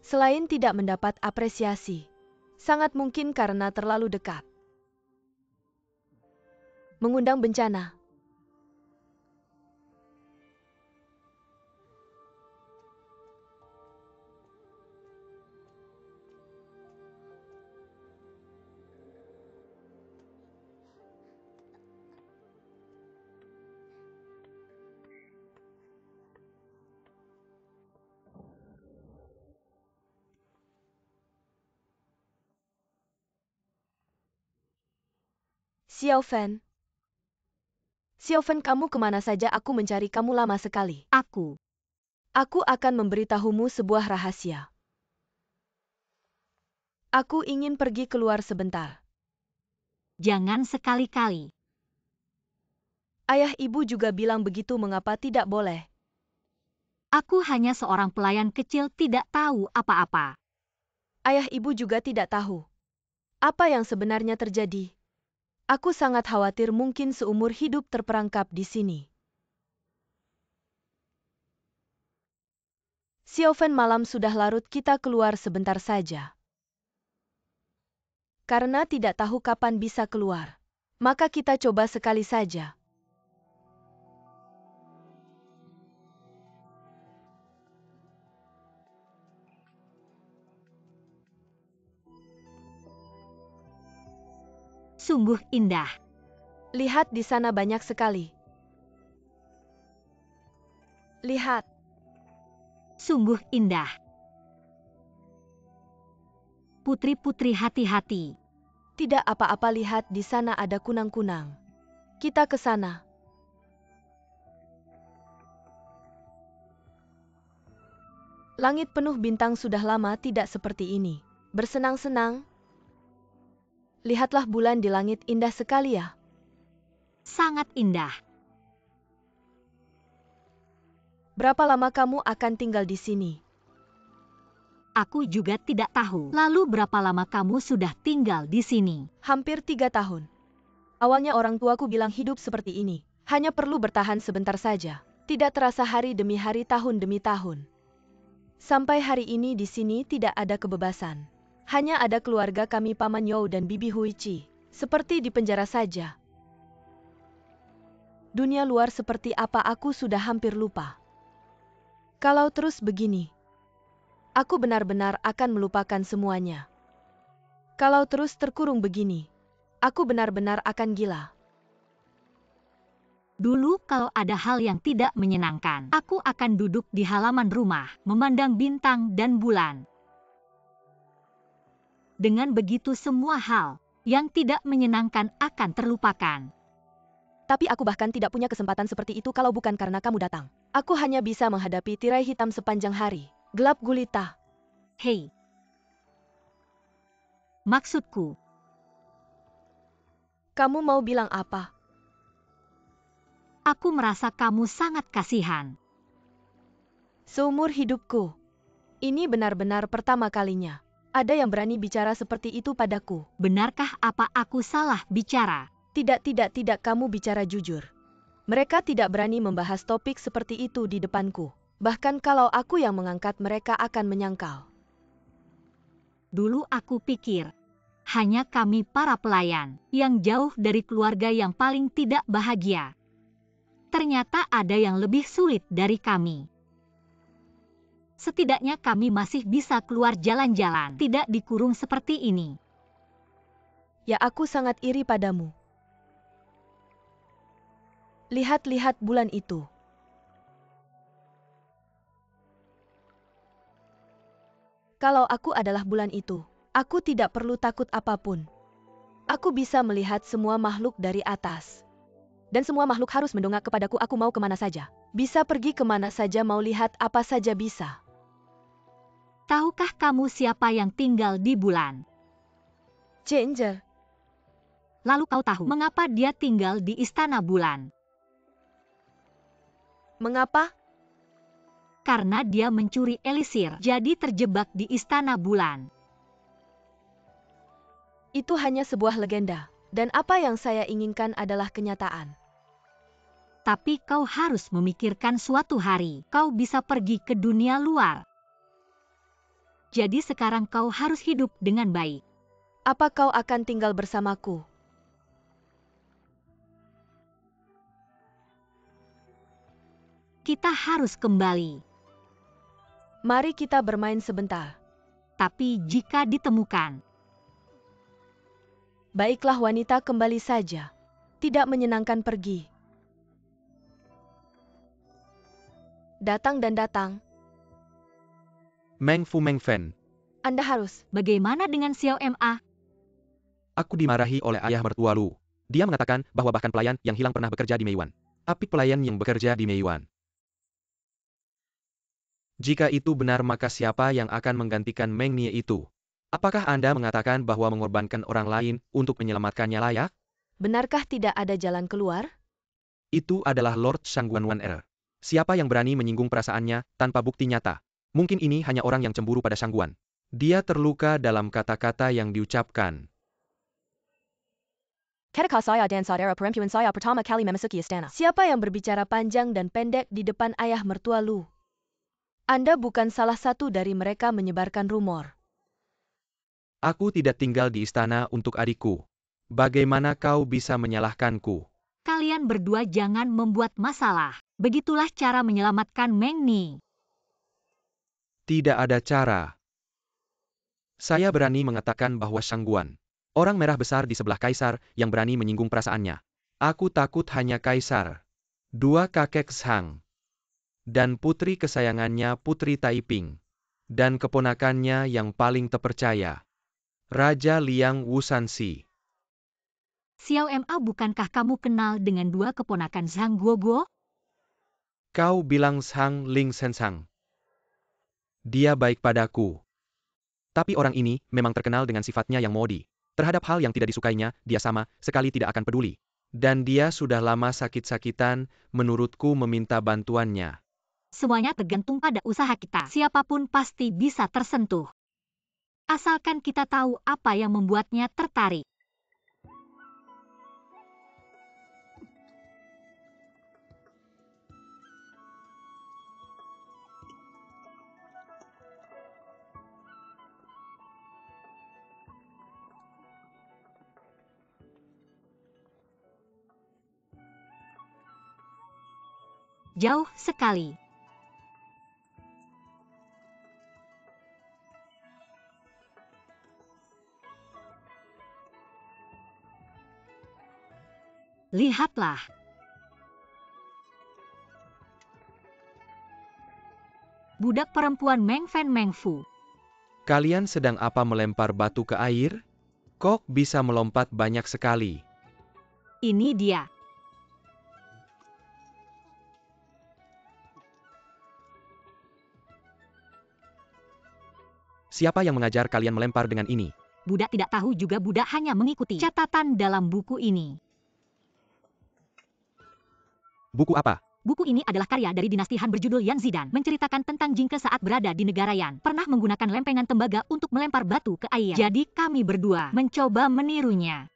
Selain tidak mendapat apresiasi, sangat mungkin karena terlalu dekat. Mengundang bencana. Xiaofen. Xiaofen, kamu kemana saja? Aku mencari kamu lama sekali. Aku akan memberitahumu sebuah rahasia. Aku ingin pergi keluar sebentar. jangan sekali-kali. Ayah ibu juga bilang begitu, mengapa tidak boleh? Aku hanya seorang pelayan kecil, tidak tahu apa-apa. Ayah ibu juga tidak tahu. Apa yang sebenarnya terjadi? Aku sangat khawatir mungkin seumur hidup terperangkap di sini. Xiaofen, malam sudah larut, kita keluar sebentar saja. Karena tidak tahu kapan bisa keluar, maka kita coba sekali saja. Sungguh indah. Lihat di sana banyak sekali. Lihat. Sungguh indah. Putri-putri, hati-hati. Tidak apa-apa, lihat di sana ada kunang-kunang. Kita ke sana. Langit penuh bintang sudah lama tidak seperti ini. Bersenang-senang. Lihatlah bulan di langit, indah sekali ya. Sangat indah. Berapa lama kamu akan tinggal di sini? Aku juga tidak tahu. Lalu berapa lama kamu sudah tinggal di sini? Hampir 3 tahun. Awalnya orang tuaku bilang hidup seperti ini. Hanya perlu bertahan sebentar saja. Tidak terasa hari demi hari, tahun demi tahun. Sampai hari ini di sini tidak ada kebebasan. Hanya ada keluarga kami, Paman You dan Bibi Huichi. Seperti di penjara saja. Dunia luar seperti apa aku sudah hampir lupa. Kalau terus begini, aku benar-benar akan melupakan semuanya. Kalau terus terkurung begini, aku benar-benar akan gila. Dulu kalau ada hal yang tidak menyenangkan, aku akan duduk di halaman rumah, memandang bintang dan bulan. Dengan begitu semua hal yang tidak menyenangkan akan terlupakan. Tapi aku bahkan tidak punya kesempatan seperti itu kalau bukan karena kamu datang. Aku hanya bisa menghadapi tirai hitam sepanjang hari. Gelap gulita. Hei. Maksudku, Kamu mau bilang apa? aku merasa kamu sangat kasihan. Seumur hidupku, ini benar-benar pertama kalinya. Ada yang berani bicara seperti itu padaku. Benarkah apa aku salah bicara? Tidak, kamu bicara jujur. Mereka tidak berani membahas topik seperti itu di depanku. Bahkan kalau aku yang mengangkat, mereka akan menyangkal. Dulu aku pikir, hanya kami para pelayan yang jauh dari keluarga yang paling tidak bahagia. Ternyata ada yang lebih sulit dari kami. Setidaknya kami masih bisa keluar jalan-jalan, tidak dikurung seperti ini. Ya, aku sangat iri padamu. Lihat-lihat bulan itu. Kalau aku adalah bulan itu, aku tidak perlu takut apapun. Aku bisa melihat semua makhluk dari atas. Dan semua makhluk harus mendongak kepadaku, aku mau kemana saja. Bisa pergi kemana saja, mau lihat apa saja bisa. Tahukah kamu siapa yang tinggal di bulan? Changer. Lalu kau tahu mengapa dia tinggal di istana bulan? Mengapa? Karena dia mencuri elisir, jadi terjebak di istana bulan. Itu hanya sebuah legenda, dan apa yang saya inginkan adalah kenyataan. Tapi kau harus memikirkan suatu hari kau bisa pergi ke dunia luar. Jadi sekarang kau harus hidup dengan baik. Apa kau akan tinggal bersamaku? Kita harus kembali. Mari kita bermain sebentar. Tapi jika ditemukan, Baiklah wanita, kembali saja. Tidak menyenangkan pergi. Datang dan datang. Meng Fu Meng Fen. Anda harus. bagaimana dengan Xiao Ma? Aku dimarahi oleh ayah mertua Lu. Dia mengatakan bahwa bahkan pelayan yang hilang pernah bekerja di Meiyuan. Apik pelayan yang bekerja di Meiyuan. Jika itu benar, maka siapa yang akan menggantikan Meng Nie itu? Apakah Anda mengatakan bahwa mengorbankan orang lain untuk menyelamatkannya layak? Benarkah tidak ada jalan keluar? Itu adalah Lord Shangguan Wan Er. Siapa yang berani menyinggung perasaannya tanpa bukti nyata? Mungkin ini hanya orang yang cemburu pada Shangguan. Dia terluka dalam kata-kata yang diucapkan. Ketika saya dan saudara perempuan saya pertama kali memasuki istana. Siapa yang berbicara panjang dan pendek di depan ayah mertua Lu? Anda bukan salah satu dari mereka menyebarkan rumor. Aku tidak tinggal di istana untuk adikku. Bagaimana kau bisa menyalahkanku? Kalian berdua jangan membuat masalah. Begitulah cara menyelamatkan Meng Nie. Tidak ada cara. Saya berani mengatakan bahwa Shangguan, orang merah besar di sebelah kaisar yang berani menyinggung perasaannya. Aku takut hanya kaisar. Dua kakek Shang. Dan putri kesayangannya Putri Taiping. Dan keponakannya yang paling terpercaya, Raja Liang Wusanxi. Xiao Ma, bukankah kamu kenal dengan dua keponakan Zhang Guoguo? Kau bilang Zhang Ling Sensang. Dia baik padaku. Tapi orang ini memang terkenal dengan sifatnya yang modi. Terhadap hal yang tidak disukainya, dia sama sekali tidak akan peduli. Dan dia sudah lama sakit-sakitan, menurutku meminta bantuannya. Semuanya tergantung pada usaha kita. Siapapun pasti bisa tersentuh. Asalkan kita tahu apa yang membuatnya tertarik. Jauh sekali. Lihatlah. Budak perempuan Meng Fen Meng Fu. Kalian sedang apa melempar batu ke air? Kok bisa melompat banyak sekali? Ini dia. Siapa yang mengajar kalian melempar dengan ini? Budak tidak tahu juga, budak hanya mengikuti catatan dalam buku ini. Buku apa? Buku ini adalah karya dari dinasti Han berjudul Yan Zidan, menceritakan tentang Jingke saat berada di negara Yan, pernah menggunakan lempengan tembaga untuk melempar batu ke air. Jadi kami berdua mencoba menirunya.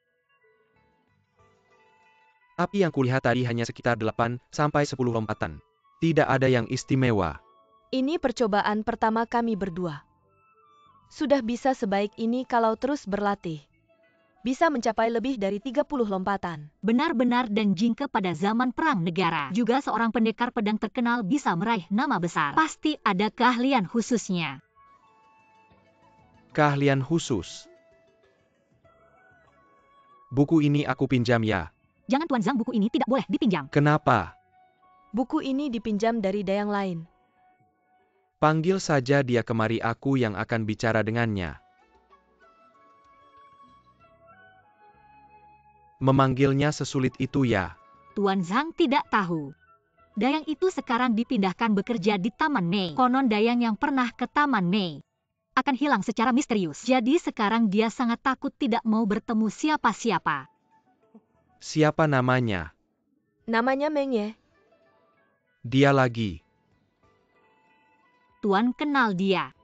Api yang kulihat tadi hanya sekitar 8-10 lompatan. Tidak ada yang istimewa. Ini percobaan pertama kami berdua. Sudah bisa sebaik ini kalau terus berlatih. Bisa mencapai lebih dari 30 lompatan. Benar-benar, dan Jingke pada zaman perang negara, juga seorang pendekar pedang terkenal, bisa meraih nama besar. Pasti ada keahlian khususnya. Keahlian khusus. Buku ini aku pinjam ya. Jangan Tuan Zhang, buku ini tidak boleh dipinjam. Kenapa? Buku ini dipinjam dari dayang lain. Panggil saja dia kemari, aku yang akan bicara dengannya. Memanggilnya sesulit itu ya? Tuan Zhang tidak tahu. Dayang itu sekarang dipindahkan bekerja di Taman Mei. Konon dayang yang pernah ke Taman Mei akan hilang secara misterius. Jadi sekarang dia sangat takut, tidak mau bertemu siapa-siapa. Siapa namanya? Namanya Meng Ye. Dia lagi. Tuan kenal dia.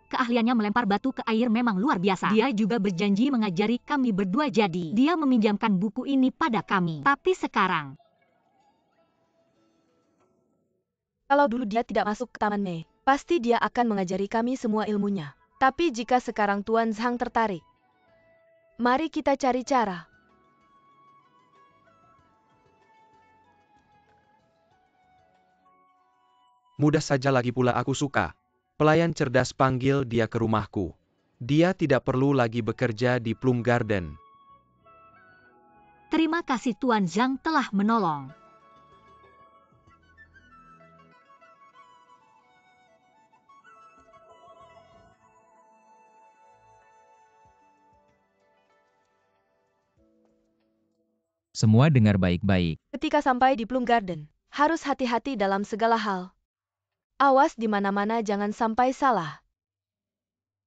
Keahliannya melempar batu ke air memang luar biasa. Dia juga berjanji mengajari kami berdua, jadi dia meminjamkan buku ini pada kami. Tapi sekarang, Kalau dulu dia tidak masuk ke Taman Mei, pasti dia akan mengajari kami semua ilmunya. Tapi jika sekarang Tuan Zhang tertarik, mari kita cari cara. Mudah saja, lagi pula aku suka. Pelayan cerdas, panggil dia ke rumahku. Dia tidak perlu lagi bekerja di Plum Garden. terima kasih Tuan Zhang telah menolong. Semua dengar baik-baik. Ketika sampai di Plum Garden, harus hati-hati dalam segala hal. Awas di mana-mana, jangan sampai salah.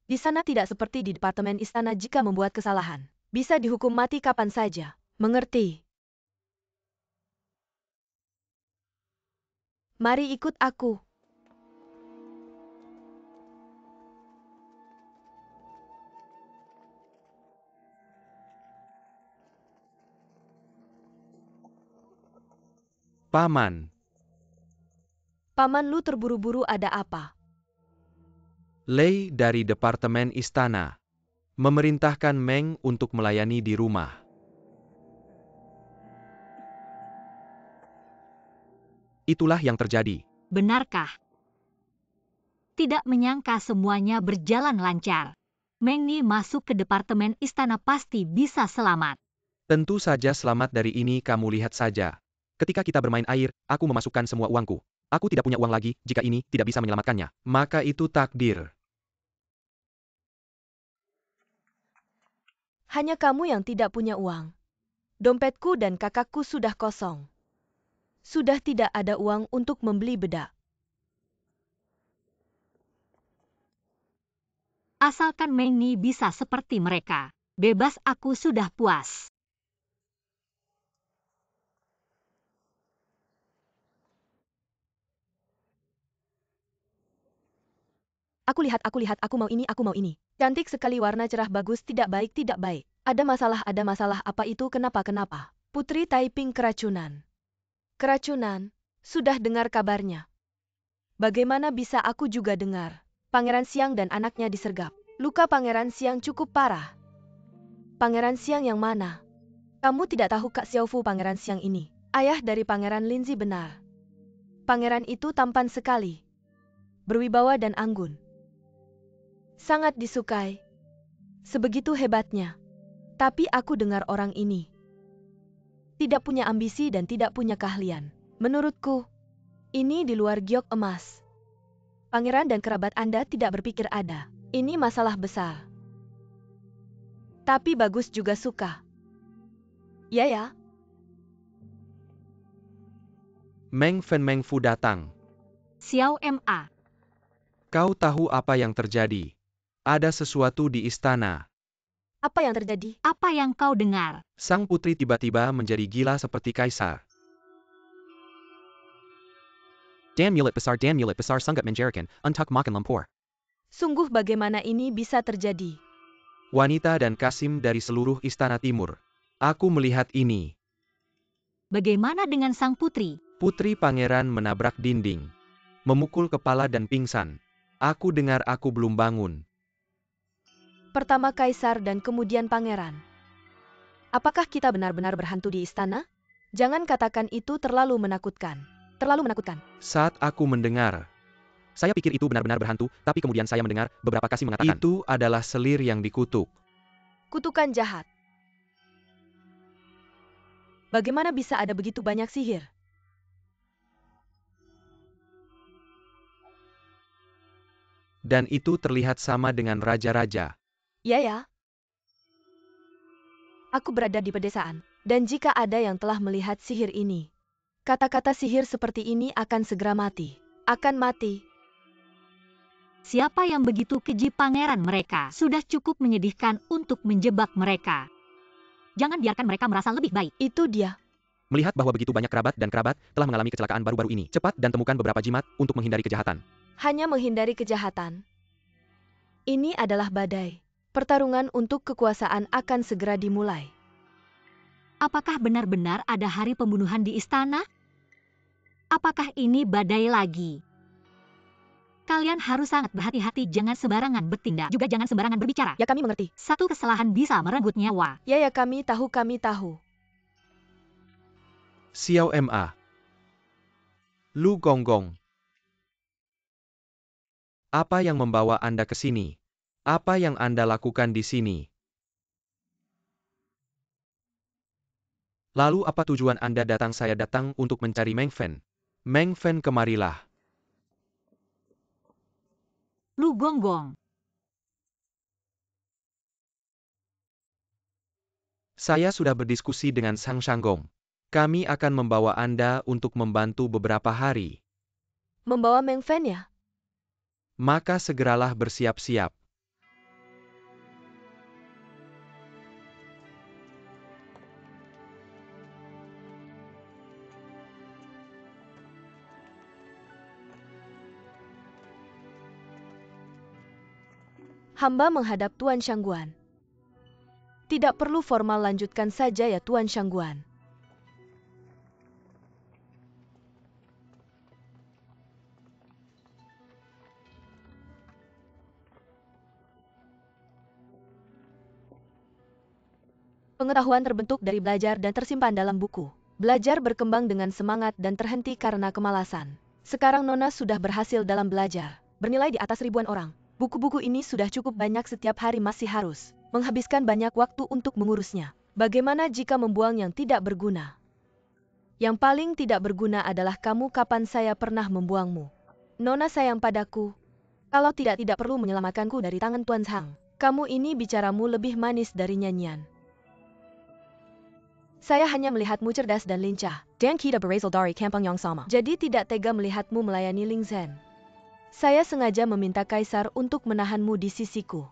Di sana tidak seperti di departemen istana, jika membuat kesalahan, bisa dihukum mati kapan saja. Mengerti? Mari ikut aku. Paman. Paman Lu terburu-buru, ada apa? Lei dari departemen istana memerintahkan Meng untuk melayani di rumah. Itulah yang terjadi. Benarkah? Tidak menyangka semuanya berjalan lancar. Meng Ni masuk ke departemen istana, pasti bisa selamat. Tentu saja selamat. Dari ini kamu lihat saja. Ketika kita bermain air, aku memasukkan semua uangku. Aku tidak punya uang lagi, jika ini tidak bisa menyelamatkannya, maka itu takdir. Hanya kamu yang tidak punya uang. Dompetku dan kakakku sudah kosong. Sudah tidak ada uang untuk membeli bedak. Asalkan Mengni bisa seperti mereka. Bebas, aku sudah puas. Aku lihat, aku mau ini. Cantik sekali, warna cerah, bagus, tidak baik. Ada masalah, apa itu, kenapa? Putri Taiping keracunan. Keracunan? Sudah dengar kabarnya. Bagaimana bisa aku juga dengar? Pangeran Xiang dan anaknya disergap. Luka Pangeran Xiang cukup parah. Pangeran Xiang yang mana? Kamu tidak tahu Kak Xiaofu, Pangeran Xiang ini? Ayah dari Pangeran Linzi, benar. Pangeran itu tampan sekali. Berwibawa dan anggun. Sangat disukai. Sebegitu hebatnya. Tapi aku dengar orang ini tidak punya ambisi dan tidak punya keahlian. Menurutku, ini di luar giok emas. Pangeran dan kerabat Anda tidak berpikir ada. Ini masalah besar. Tapi bagus juga suka. Ya. Meng Fu datang. Xiao Ma. Kau tahu apa yang terjadi? Ada sesuatu di istana. Apa yang terjadi? Apa yang kau dengar? Sang putri tiba-tiba menjadi gila seperti kaisar. Dan mulut besar sangat menjerikan, untuk makan lumpur. Sungguh bagaimana ini bisa terjadi? Wanita dan Kasim dari seluruh istana timur. Aku melihat ini. Bagaimana dengan sang putri? Putri pangeran menabrak dinding. Memukul kepala dan pingsan. Aku dengar, aku belum bangun. Pertama kaisar dan kemudian pangeran. Apakah kita benar-benar berhantu di istana? Jangan katakan itu, terlalu menakutkan. Saat aku mendengar, saya pikir itu benar-benar berhantu, tapi kemudian saya mendengar beberapa Kasim mengatakan, itu adalah selir yang dikutuk. Kutukan jahat. Bagaimana bisa ada begitu banyak sihir? Dan itu terlihat sama dengan raja-raja. Ya. Aku berada di pedesaan, dan jika ada yang telah melihat sihir ini, kata-kata sihir seperti ini akan segera mati. Siapa yang begitu keji? Pangeran mereka sudah cukup menyedihkan untuk menjebak mereka. Jangan biarkan mereka merasa lebih baik. Itu dia. Melihat bahwa begitu banyak kerabat telah mengalami kecelakaan baru-baru ini, cepat dan temukan beberapa jimat untuk menghindari kejahatan. Hanya menghindari kejahatan. Ini adalah badai. Pertarungan untuk kekuasaan akan segera dimulai. Apakah benar-benar ada hari pembunuhan di istana? Apakah ini badai lagi? Kalian harus sangat berhati-hati, jangan sembarangan bertindak, juga jangan sembarangan berbicara. Ya, kami mengerti. Satu kesalahan bisa merenggut nyawa. Ya, kami tahu. Xiao Ma. Lu Gonggong. Apa yang membawa Anda ke sini? Apa yang Anda lakukan di sini? Lalu apa tujuan Anda datang? Saya datang untuk mencari Meng Fen. Meng Fen, kemarilah. Lu Gonggong. Saya sudah berdiskusi dengan Sang Shanggong. Kami akan membawa Anda untuk membantu beberapa hari. Membawa Meng Fen ya? Maka segeralah bersiap-siap. Hamba menghadap Tuan Shangguan. Tidak perlu formal, lanjutkan saja ya Tuan Shangguan. Pengetahuan terbentuk dari belajar dan tersimpan dalam buku. Belajar berkembang dengan semangat dan terhenti karena kemalasan. Sekarang Nona sudah berhasil dalam belajar. Bernilai di atas ribuan orang. Buku-buku ini sudah cukup banyak, setiap hari masih harus menghabiskan banyak waktu untuk mengurusnya. Bagaimana jika membuang yang tidak berguna? Yang paling tidak berguna adalah kamu. Kapan saya pernah membuangmu? Nona sayang padaku. Kalau tidak perlu menyelamatkanku dari tangan Tuan Zhang. Kamu ini bicaramu lebih manis dari nyanyian. Saya hanya melihatmu cerdas dan lincah. Dan kita berasal dari kampung yang sama. Jadi tidak tega melihatmu melayani Ling Zhen. Saya sengaja meminta Kaisar untuk menahanmu di sisiku.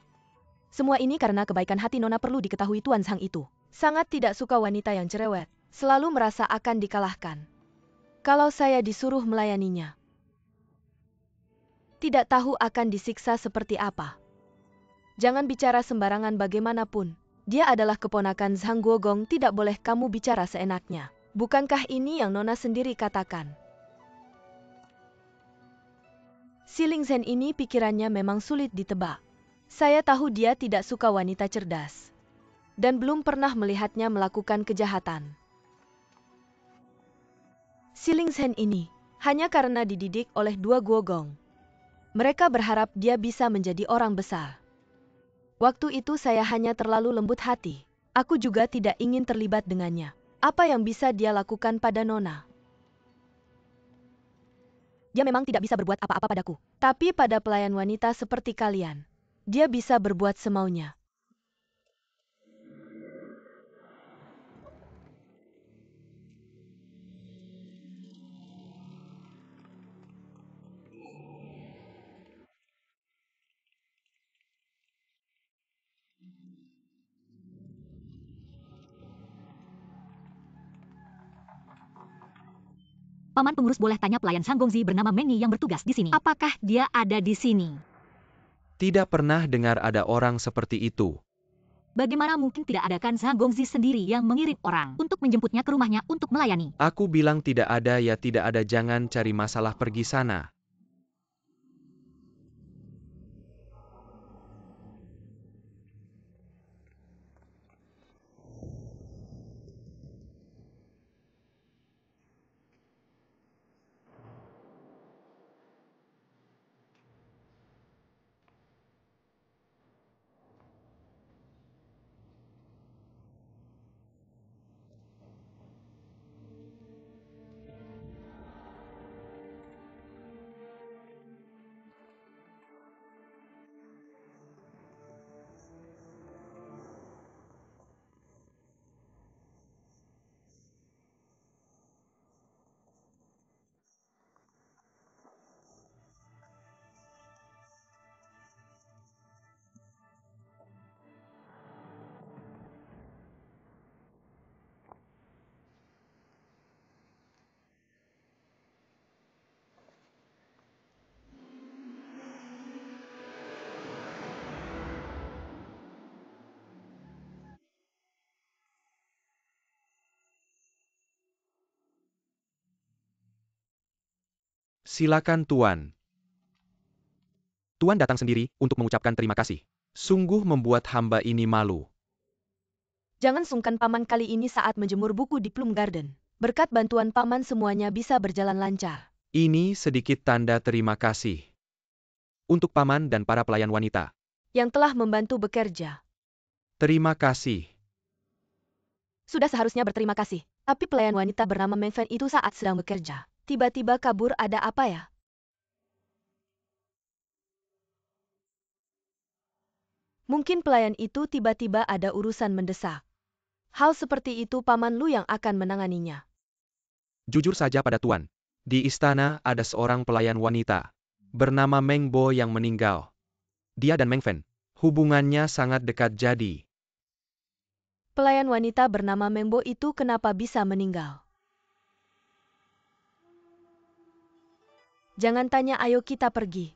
Semua ini karena kebaikan hati Nona perlu diketahui Tuan Sang itu. Sangat tidak suka wanita yang cerewet. Selalu merasa akan dikalahkan. Kalau saya disuruh melayaninya, tidak tahu akan disiksa seperti apa. Jangan bicara sembarangan bagaimanapun. Dia adalah keponakan Zhang Guogong, tidak boleh kamu bicara seenaknya. Bukankah ini yang Nona sendiri katakan? Si Ling Zhen ini pikirannya memang sulit ditebak. Saya tahu dia tidak suka wanita cerdas. Dan belum pernah melihatnya melakukan kejahatan. Si Ling Zhen ini, hanya karena dididik oleh dua Guogong. Mereka berharap dia bisa menjadi orang besar. Waktu itu saya hanya terlalu lembut hati. Aku juga tidak ingin terlibat dengannya. Apa yang bisa dia lakukan pada Nona? Dia memang tidak bisa berbuat apa-apa padaku. Tapi pada pelayan wanita seperti kalian, dia bisa berbuat semaunya. Paman pengurus boleh tanya pelayan Sanggongzi bernama Meng Yi yang bertugas di sini. Apakah dia ada di sini? Tidak pernah dengar ada orang seperti itu. Bagaimana mungkin tidak adakan Sanggongzi sendiri yang mengirim orang untuk menjemputnya ke rumahnya untuk melayani? Aku bilang tidak ada ya tidak ada, jangan cari masalah, pergi sana. Silakan Tuan. Tuan datang sendiri untuk mengucapkan terima kasih. Sungguh membuat hamba ini malu. Jangan sungkan Paman kali ini saat menjemur buku di Plum Garden. Berkat bantuan Paman semuanya bisa berjalan lancar. Ini sedikit tanda terima kasih. Untuk Paman dan para pelayan wanita. Yang telah membantu bekerja. Terima kasih. Sudah seharusnya berterima kasih. Tapi pelayan wanita bernama Meng Fen itu saat sedang bekerja, tiba-tiba kabur, ada apa ya? Mungkin pelayan itu tiba-tiba ada urusan mendesak. Hal seperti itu Paman Lu yang akan menanganinya. Jujur saja pada Tuan. Di istana ada seorang pelayan wanita. Bernama Meng Bo yang meninggal. Dia dan Meng Fen. Hubungannya sangat dekat jadi. Pelayan wanita bernama Meng Bo itu kenapa bisa meninggal? Jangan tanya, ayo kita pergi.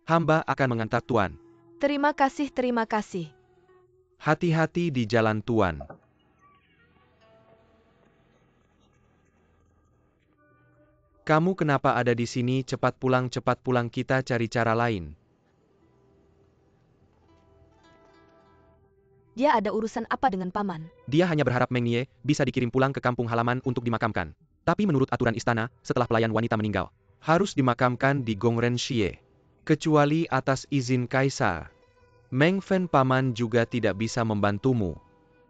Hamba akan mengantar Tuan. Terima kasih, terima kasih. Hati-hati di jalan Tuan. Kamu kenapa ada di sini? Cepat pulang, kita cari cara lain. Dia ada urusan apa dengan Paman? Dia hanya berharap Meng Ye bisa dikirim pulang ke kampung halaman untuk dimakamkan. Tapi menurut aturan istana, setelah pelayan wanita meninggal, harus dimakamkan di Gongren Xie. Kecuali atas izin Kaisar. Meng Fen Paman juga tidak bisa membantumu.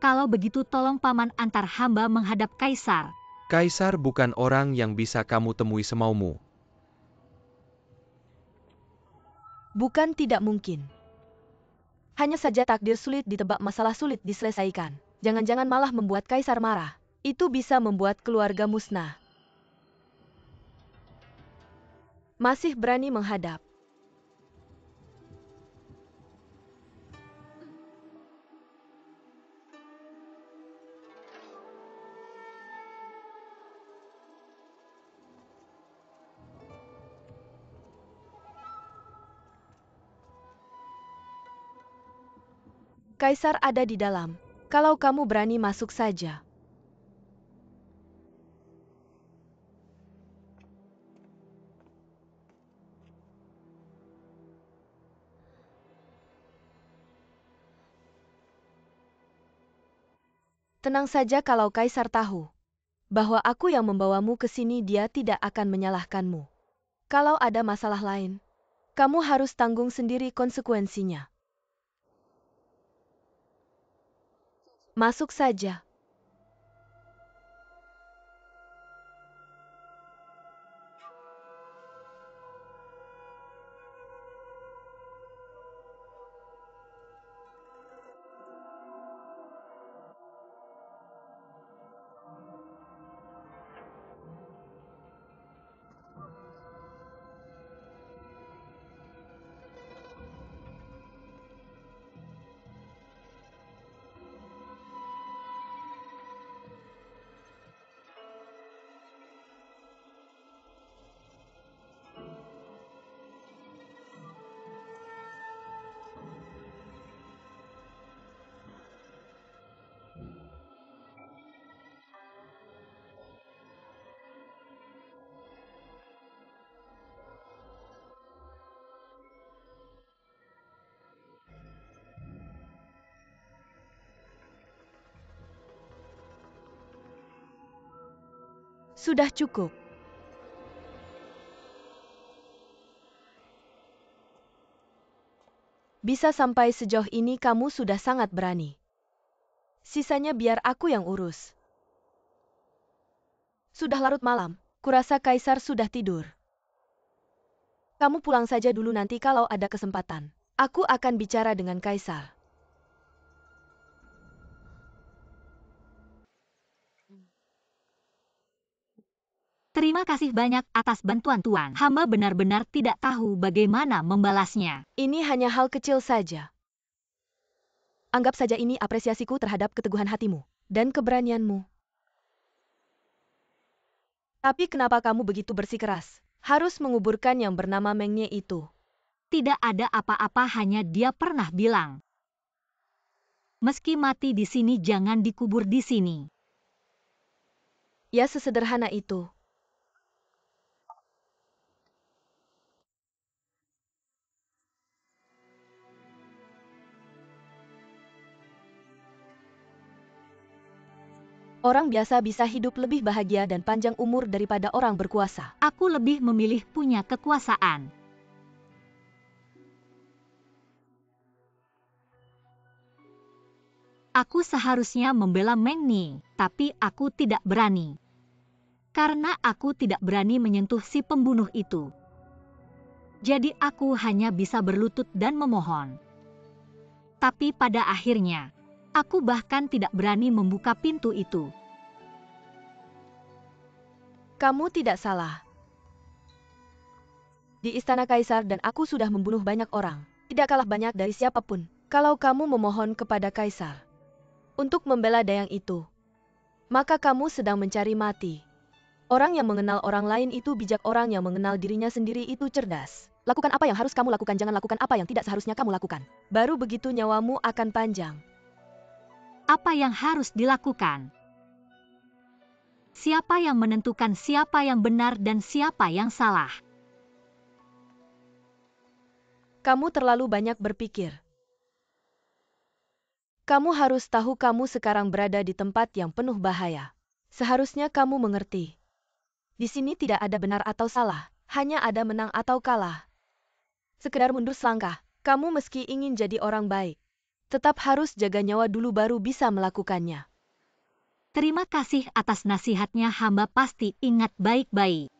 Kalau begitu tolong Paman antar hamba menghadap Kaisar. Kaisar bukan orang yang bisa kamu temui semaumu. Bukan tidak mungkin. Hanya saja takdir sulit ditebak, masalah sulit diselesaikan. Jangan-jangan malah membuat kaisar marah. Itu bisa membuat keluarga musnah. Masih berani menghadap. Kaisar ada di dalam. Kalau kamu berani masuk saja. Tenang saja, kalau Kaisar tahu bahwa aku yang membawamu ke sini, dia tidak akan menyalahkanmu. Kalau ada masalah lain, kamu harus tanggung sendiri konsekuensinya. Masuk saja. Sudah cukup. Bisa sampai sejauh ini kamu sudah sangat berani. Sisanya biar aku yang urus. Sudah larut malam, kurasa Kaisar sudah tidur. Kamu pulang saja dulu, nanti kalau ada kesempatan, aku akan bicara dengan Kaisar. Terima kasih banyak atas bantuan Tuan. Hamba benar-benar tidak tahu bagaimana membalasnya. Ini hanya hal kecil saja. Anggap saja ini apresiasiku terhadap keteguhan hatimu dan keberanianmu. Tapi kenapa kamu begitu bersikeras? Harus menguburkan yang bernama Mengne itu. Tidak ada apa-apa, hanya dia pernah bilang, meski mati di sini jangan dikubur di sini. Ya, sesederhana itu. Orang biasa bisa hidup lebih bahagia dan panjang umur daripada orang berkuasa. Aku lebih memilih punya kekuasaan. Aku seharusnya membela Mengne, tapi aku tidak berani. Karena aku tidak berani menyentuh si pembunuh itu. Jadi aku hanya bisa berlutut dan memohon. Tapi pada akhirnya, aku bahkan tidak berani membuka pintu itu. Kamu tidak salah. Di istana Kaisar dan aku sudah membunuh banyak orang. Tidak kalah banyak dari siapapun. Kalau kamu memohon kepada Kaisar untuk membela Dayang itu, maka kamu sedang mencari mati. Orang yang mengenal orang lain itu bijak, orang yang mengenal dirinya sendiri itu cerdas. Lakukan apa yang harus kamu lakukan, jangan lakukan apa yang tidak seharusnya kamu lakukan. Baru begitu nyawamu akan panjang. Apa yang harus dilakukan? Siapa yang menentukan siapa yang benar dan siapa yang salah? Kamu terlalu banyak berpikir. Kamu harus tahu kamu sekarang berada di tempat yang penuh bahaya. Seharusnya kamu mengerti. Di sini tidak ada benar atau salah, hanya ada menang atau kalah. Sekedar mundur selangkah, kamu meski ingin jadi orang baik, tetap harus jaga nyawa dulu baru bisa melakukannya. Terima kasih atas nasihatnya, hamba pasti ingat baik-baik.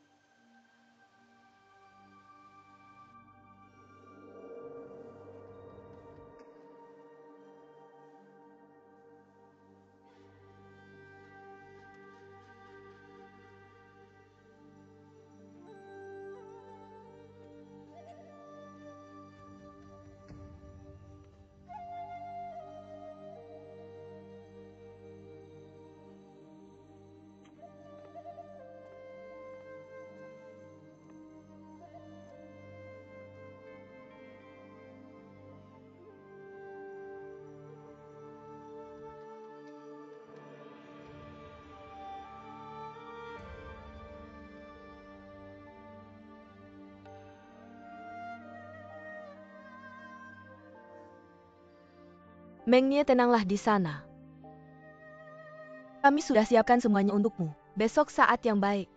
Mengnie, tenanglah di sana. Kami sudah siapkan semuanya untukmu. Besok saat yang baik,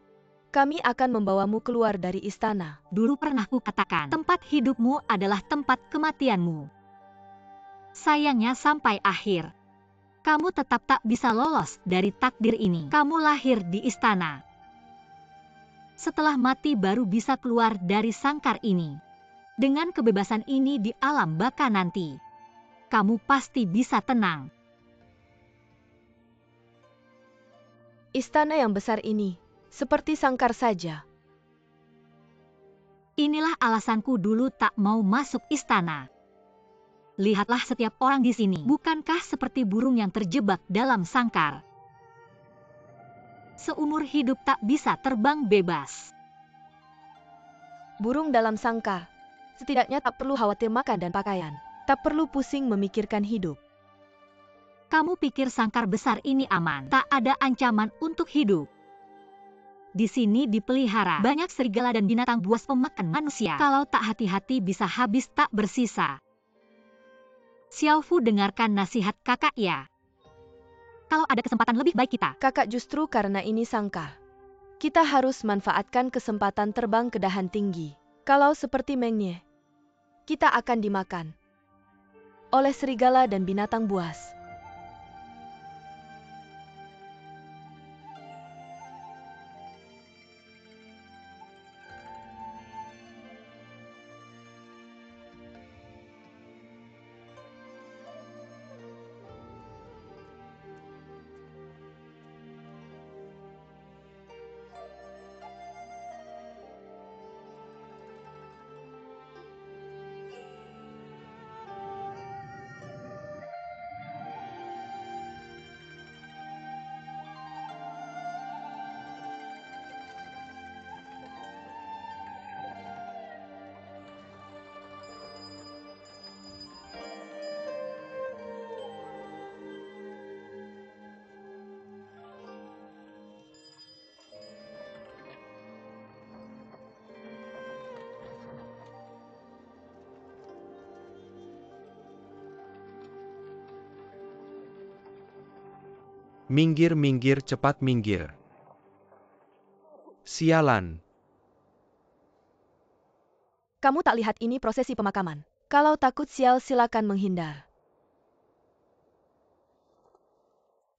kami akan membawamu keluar dari istana. Dulu pernah kukatakan, tempat hidupmu adalah tempat kematianmu. Sayangnya sampai akhir, kamu tetap tak bisa lolos dari takdir ini. Kamu lahir di istana. Setelah mati baru bisa keluar dari sangkar ini. Dengan kebebasan ini di alam baka nanti, kamu pasti bisa tenang. Istana yang besar ini, seperti sangkar saja. Inilah alasanku dulu tak mau masuk istana. Lihatlah setiap orang di sini, bukankah seperti burung yang terjebak dalam sangkar? Seumur hidup tak bisa terbang bebas. Burung dalam sangkar, setidaknya tak perlu khawatir makan dan pakaian. Tak perlu pusing memikirkan hidup. Kamu pikir sangkar besar ini aman? Tak ada ancaman untuk hidup. Di sini dipelihara banyak serigala dan binatang buas pemakan manusia. Kalau tak hati-hati bisa habis tak bersisa. Xiao Fu, dengarkan nasihat kakak ya. Kalau ada kesempatan lebih baik kita. Kakak, justru karena ini sangkar, kita harus manfaatkan kesempatan terbang ke dahan tinggi. Kalau seperti Mengnie, kita akan dimakan oleh serigala dan binatang buas. Minggir, minggir, cepat minggir. Sialan. Kamu tak lihat ini prosesi pemakaman? Kalau takut sial, silakan menghindar.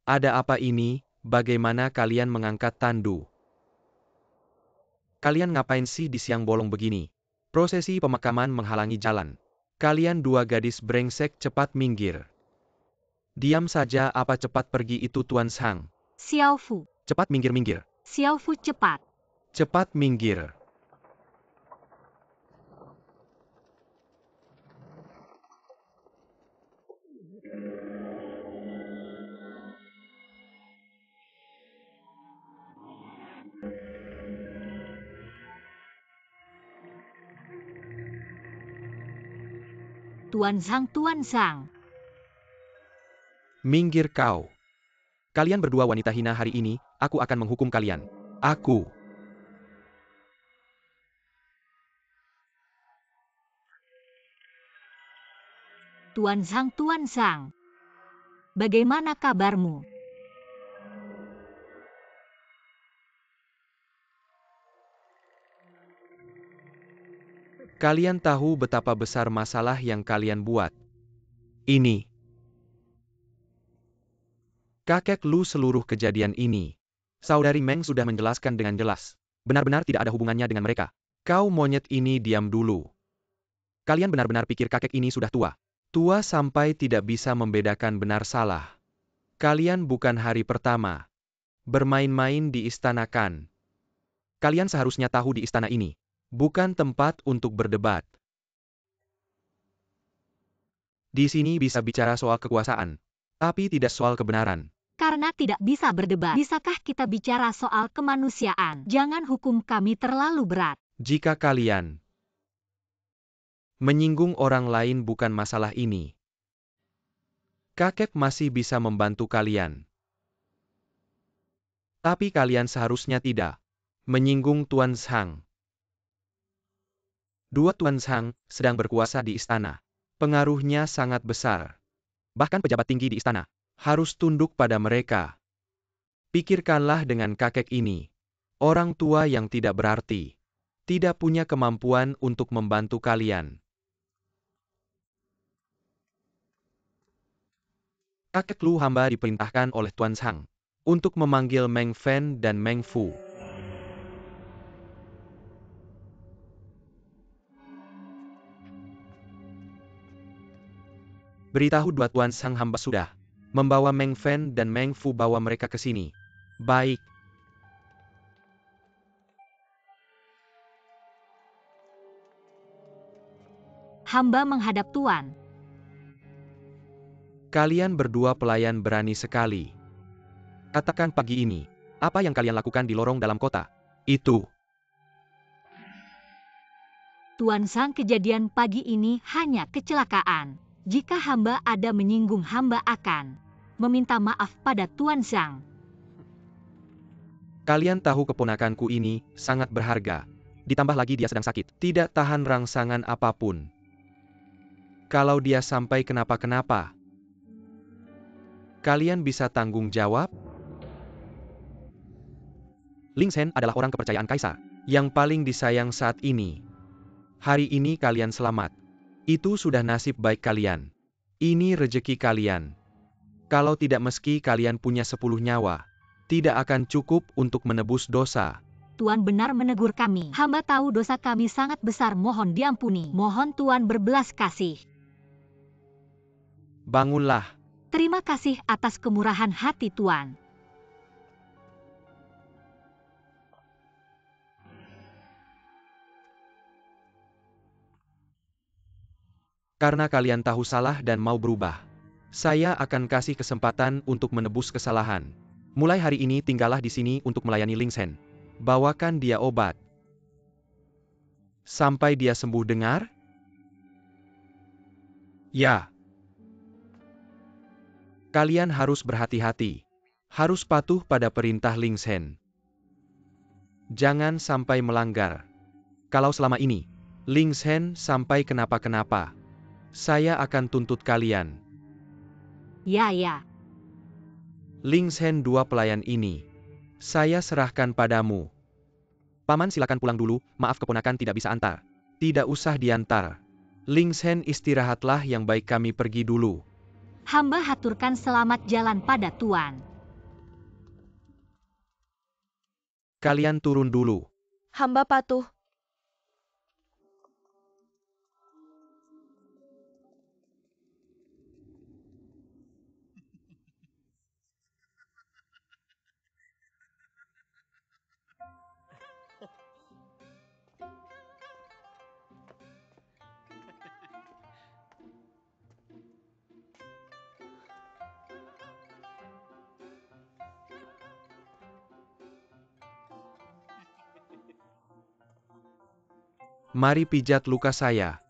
Ada apa ini? Bagaimana kalian mengangkat tandu? Kalian ngapain sih di siang bolong begini? Prosesi pemakaman menghalangi jalan. Kalian dua gadis brengsek, cepat minggir. Diam saja, apa cepat pergi itu Tuan Zhang? Xiao Fu. Cepat minggir-minggir. Xiao Fu, cepat. Cepat minggir. Tuan Zhang, Tuan Zhang. Minggir kau. Kalian berdua wanita hina, hari ini, aku akan menghukum kalian. Aku. Tuan Zhang, Tuan Zhang. Bagaimana kabarmu? Kalian tahu betapa besar masalah yang kalian buat. Ini. Kakek Lu, seluruh kejadian ini. Saudari Meng sudah menjelaskan dengan jelas. Benar-benar tidak ada hubungannya dengan mereka. Kau monyet ini, diam dulu. Kalian benar-benar pikir kakek ini sudah tua. Tua sampai tidak bisa membedakan benar salah. Kalian bukan hari pertama bermain-main di istana kan. Kalian seharusnya tahu di istana ini bukan tempat untuk berdebat. Di sini bisa bicara soal kekuasaan, tapi tidak soal kebenaran. Karena tidak bisa berdebat, bisakah kita bicara soal kemanusiaan? Jangan hukum kami terlalu berat. Jika kalian menyinggung orang lain bukan masalah ini, kakek masih bisa membantu kalian. Tapi kalian seharusnya tidak menyinggung Tuan Zhang. Dua Tuan Zhang sedang berkuasa di istana. Pengaruhnya sangat besar. bahkan pejabat tinggi di istana, harus tunduk pada mereka. Pikirkanlah dengan kakek ini. Orang tua yang tidak berarti. Tidak punya kemampuan untuk membantu kalian. Kakek Lu hamba diperintahkan oleh Tuan Zhang untuk memanggil Meng Fen dan Meng Fu. Beritahu dua Tuan Zhang hamba sudah membawa Meng Fen dan Meng Fu, bawa mereka ke sini. Baik. Hamba menghadap Tuan. Kalian berdua pelayan berani sekali. Katakan pagi ini, apa yang kalian lakukan di lorong dalam kota? Itu. Tuan Zhang, kejadian pagi ini hanya kecelakaan. Jika hamba ada menyinggung, hamba akan meminta maaf pada Tuan Zhang. Kalian tahu keponakanku ini sangat berharga. Ditambah lagi dia sedang sakit, tidak tahan rangsangan apapun. Kalau dia sampai kenapa-kenapa, kalian bisa tanggung jawab? Ling Zhen adalah orang kepercayaan kaisar, yang paling disayang saat ini. Hari ini kalian selamat. Itu sudah nasib baik kalian. Ini rejeki kalian. Kalau tidak, meski kalian punya 10 nyawa, tidak akan cukup untuk menebus dosa. Tuan benar menegur kami. Hamba tahu dosa kami sangat besar, mohon diampuni. Mohon Tuan berbelas kasih. Bangunlah. Terima kasih atas kemurahan hati Tuan. Karena kalian tahu salah dan mau berubah, saya akan kasih kesempatan untuk menebus kesalahan. Mulai hari ini tinggallah di sini untuk melayani Ling Zhen. Bawakan dia obat. Sampai dia sembuh, dengar? Ya. Kalian harus berhati-hati. Harus patuh pada perintah Ling Zhen. Jangan sampai melanggar. Kalau selama ini Ling Zhen sampai kenapa-kenapa, saya akan tuntut kalian. Ya. Ling Zhen, dua pelayan ini, saya serahkan padamu. Paman silakan pulang dulu, maaf keponakan tidak bisa antar. Tidak usah diantar. Ling Zhen, istirahatlah yang baik, kami pergi dulu. Hamba haturkan selamat jalan pada Tuan. Kalian turun dulu. Hamba patuh. Mari pijat luka saya.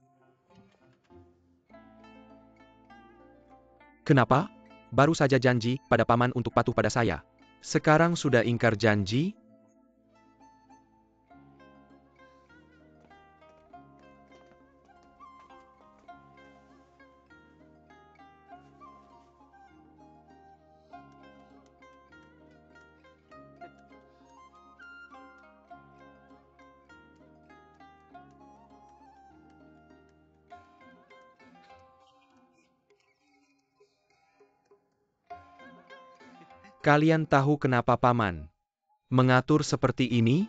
Kenapa? Baru saja janji pada paman untuk patuh pada saya. Sekarang sudah ingkar janji? Kalian tahu kenapa paman mengatur seperti ini?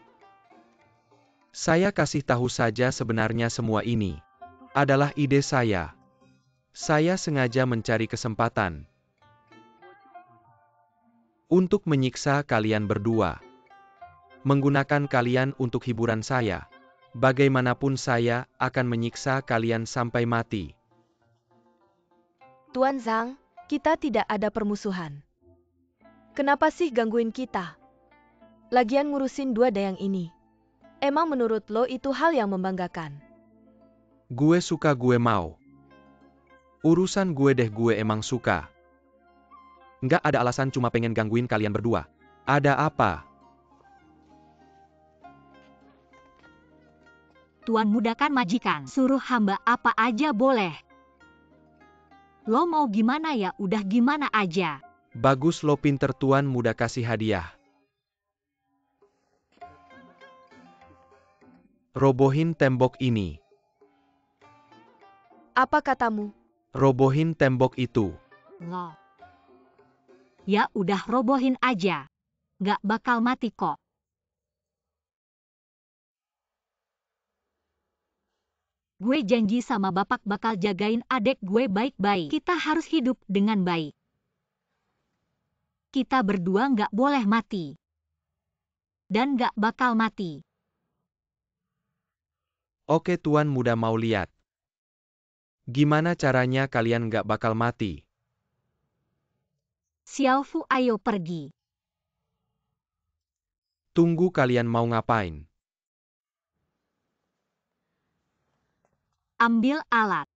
Saya kasih tahu saja, sebenarnya semua ini adalah ide saya. Saya sengaja mencari kesempatan untuk menyiksa kalian berdua. Menggunakan kalian untuk hiburan saya. Bagaimanapun saya akan menyiksa kalian sampai mati. Tuan Zhang, kita tidak ada permusuhan. Kenapa sih gangguin kita? Lagian ngurusin dua dayang ini. Emang menurut lo itu hal yang membanggakan? Gue suka, gue mau. Urusan gue deh, gue emang suka. Nggak ada alasan, cuma pengen gangguin kalian berdua. Ada apa? Tuan mudahkan majikan, suruh hamba apa aja boleh. Lo mau gimana ya? Udah gimana aja. Bagus lo pinter tuan muda kasih hadiah. Robohin tembok ini. Apa katamu? Robohin tembok itu. Lo. Ya udah robohin aja. Gak bakal mati kok. Gue janji sama bapak bakal jagain adek gue baik-baik. Kita harus hidup dengan baik. Kita berdua gak boleh mati. Dan gak bakal mati. Oke tuan muda mau lihat. Gimana caranya kalian gak bakal mati? Xiaofu ayo pergi. Tunggu kalian mau ngapain? Ambil alat.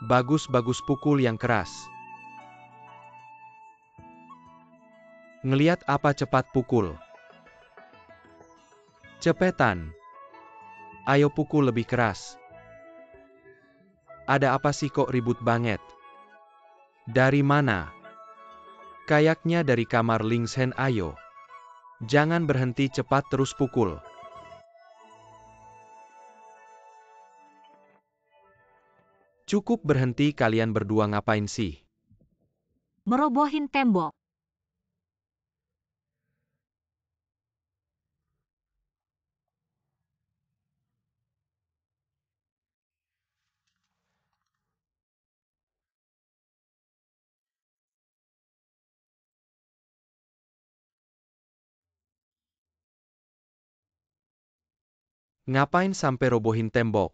Bagus-bagus pukul yang keras. Ngeliat apa cepat pukul. Cepetan. Ayo pukul lebih keras. Ada apa sih kok ribut banget? Dari mana? Kayaknya dari kamar Lingshen ayo. Jangan berhenti cepat terus pukul. Cukup berhenti kalian berdua ngapain sih? Merobohin tembok. Ngapain sampai robohin tembok?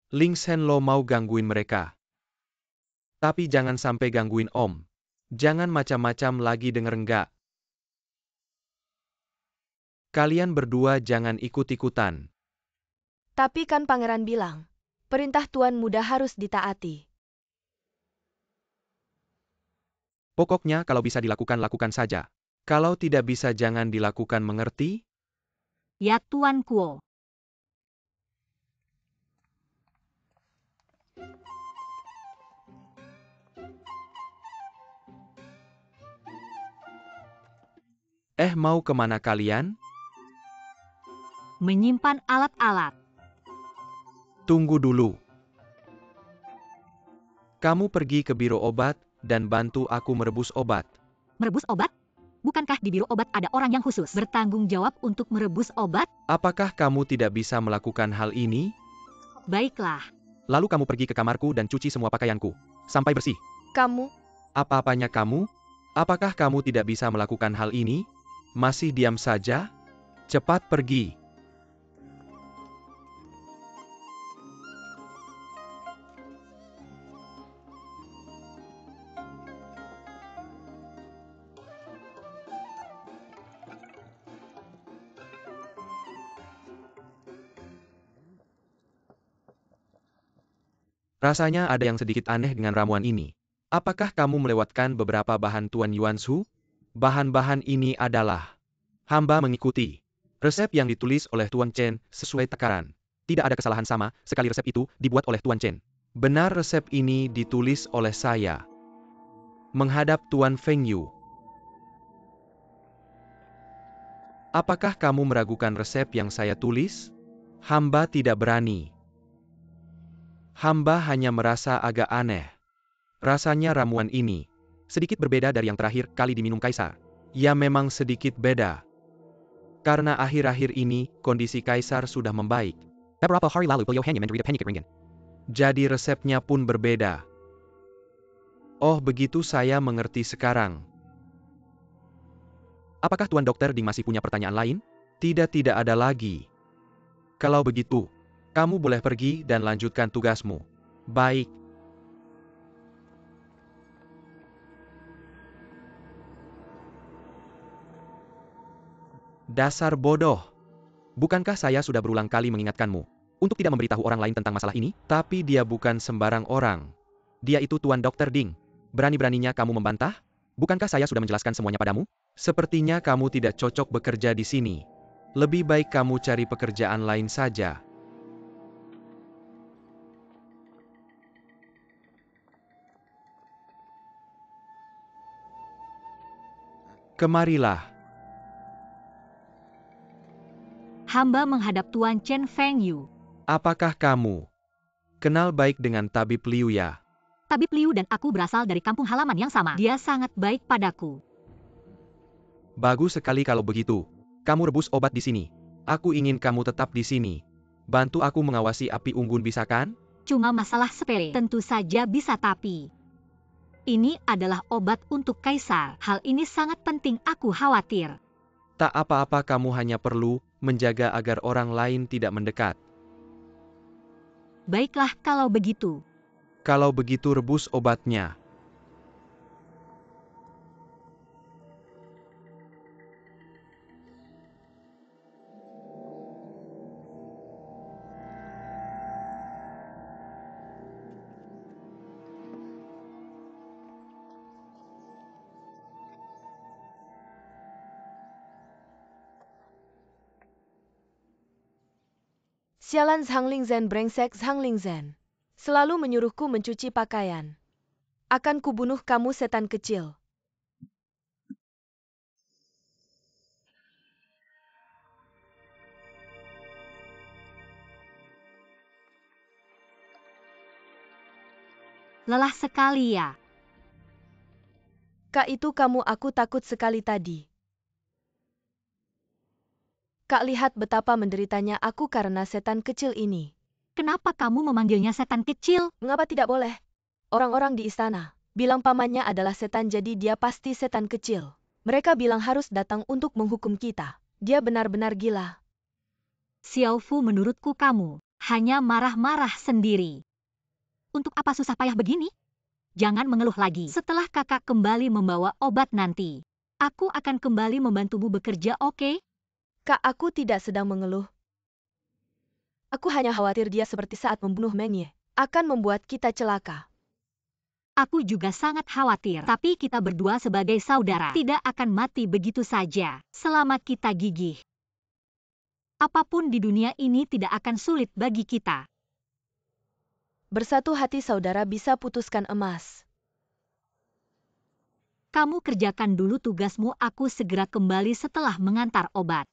Lingshen lo mau gangguin mereka. Tapi jangan sampai gangguin om. Jangan macam-macam lagi denger nggak? Kalian berdua jangan ikut-ikutan. Tapi kan pangeran bilang, perintah tuan muda harus ditaati. Pokoknya kalau bisa dilakukan lakukan saja. Kalau tidak bisa jangan dilakukan mengerti? Ya Tuan Kuo. Mau kemana kalian? Menyimpan alat-alat. Tunggu dulu. Kamu pergi ke biro obat, dan bantu aku merebus obat. Merebus obat? Bukankah di biro obat ada orang yang khusus bertanggung jawab untuk merebus obat? Apakah kamu tidak bisa melakukan hal ini? Baiklah. Lalu kamu pergi ke kamarku dan cuci semua pakaianku. Sampai bersih. Kamu, Apa-apanya kamu? Apakah kamu tidak bisa melakukan hal ini? Masih diam saja? Cepat pergi. Rasanya ada yang sedikit aneh dengan ramuan ini. Apakah kamu melewatkan beberapa bahan Tuan Yuansu? Bahan-bahan ini adalah hamba mengikuti resep yang ditulis oleh Tuan Chen sesuai takaran. Tidak ada kesalahan sama sekali resep itu dibuat oleh Tuan Chen. Benar resep ini ditulis oleh saya. Menghadap Tuan Feng Yu. Apakah kamu meragukan resep yang saya tulis? Hamba tidak berani. Hamba hanya merasa agak aneh. Rasanya ramuan ini sedikit berbeda dari yang terakhir kali diminum Kaisar. Ya memang sedikit beda. Karena akhir-akhir ini kondisi Kaisar sudah membaik. Beberapa hari lalu beliau hanya menderita penyakit ringan. Jadi resepnya pun berbeda. Oh begitu saya mengerti sekarang. Apakah Tuan Dokter Ding masih punya pertanyaan lain? Tidak ada lagi. Kalau begitu, kamu boleh pergi dan lanjutkan tugasmu. Baik. Dasar bodoh. Bukankah saya sudah berulang kali mengingatkanmu untuk tidak memberitahu orang lain tentang masalah ini? Tapi dia bukan sembarang orang. Dia itu Tuan Dr. Ding. Berani-beraninya kamu membantah? Bukankah saya sudah menjelaskan semuanya padamu? Sepertinya kamu tidak cocok bekerja di sini. Lebih baik kamu cari pekerjaan lain saja. Kemarilah. Hamba menghadap Tuan Chen Feng Yu. Apakah kamu kenal baik dengan Tabib Liu ya? Tabib Liu dan aku berasal dari kampung halaman yang sama. Dia sangat baik padaku. Bagus sekali kalau begitu. Kamu rebus obat di sini. Aku ingin kamu tetap di sini. Bantu aku mengawasi api unggun bisa kan? Cuma masalah sepele. Tentu saja bisa tapi. Ini adalah obat untuk Kaisar. Hal ini sangat penting, aku khawatir. Tak apa-apa, kamu hanya perlu menjaga agar orang lain tidak mendekat. Baiklah kalau begitu. Kalau begitu rebus obatnya. Sialan Zhang Lingzhen, brengsek Zhang Lingzhen. Selalu menyuruhku mencuci pakaian. Akan kubunuh kamu setan kecil. Lelah sekali ya. Kak, itu kamu, aku takut sekali tadi. Kak, lihat betapa menderitanya aku karena setan kecil ini. Kenapa kamu memanggilnya setan kecil? Mengapa tidak boleh? Orang-orang di istana bilang pamannya adalah setan, jadi dia pasti setan kecil. Mereka bilang harus datang untuk menghukum kita. Dia benar-benar gila. Xiao Fu, menurutku kamu hanya marah-marah sendiri. Untuk apa susah payah begini? Jangan mengeluh lagi. Setelah kakak kembali membawa obat nanti, aku akan kembali membantumu bekerja, oke? Kak, aku tidak sedang mengeluh. Aku hanya khawatir dia seperti saat membunuh Meng Ye akan membuat kita celaka. Aku juga sangat khawatir, tapi kita berdua sebagai saudara tidak akan mati begitu saja selama kita gigih. Apapun di dunia ini tidak akan sulit bagi kita. Bersatu hati saudara bisa putuskan emas. Kamu kerjakan dulu tugasmu, aku segera kembali setelah mengantar obat.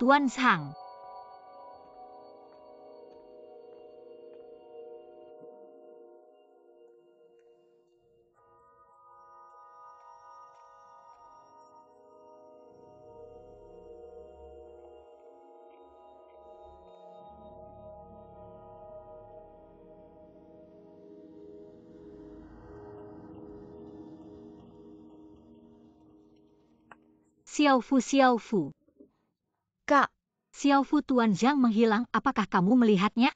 Tuan Zhang. Xiao Fu. Kak, Xiao Fu, Tuan Zhang menghilang, apakah kamu melihatnya?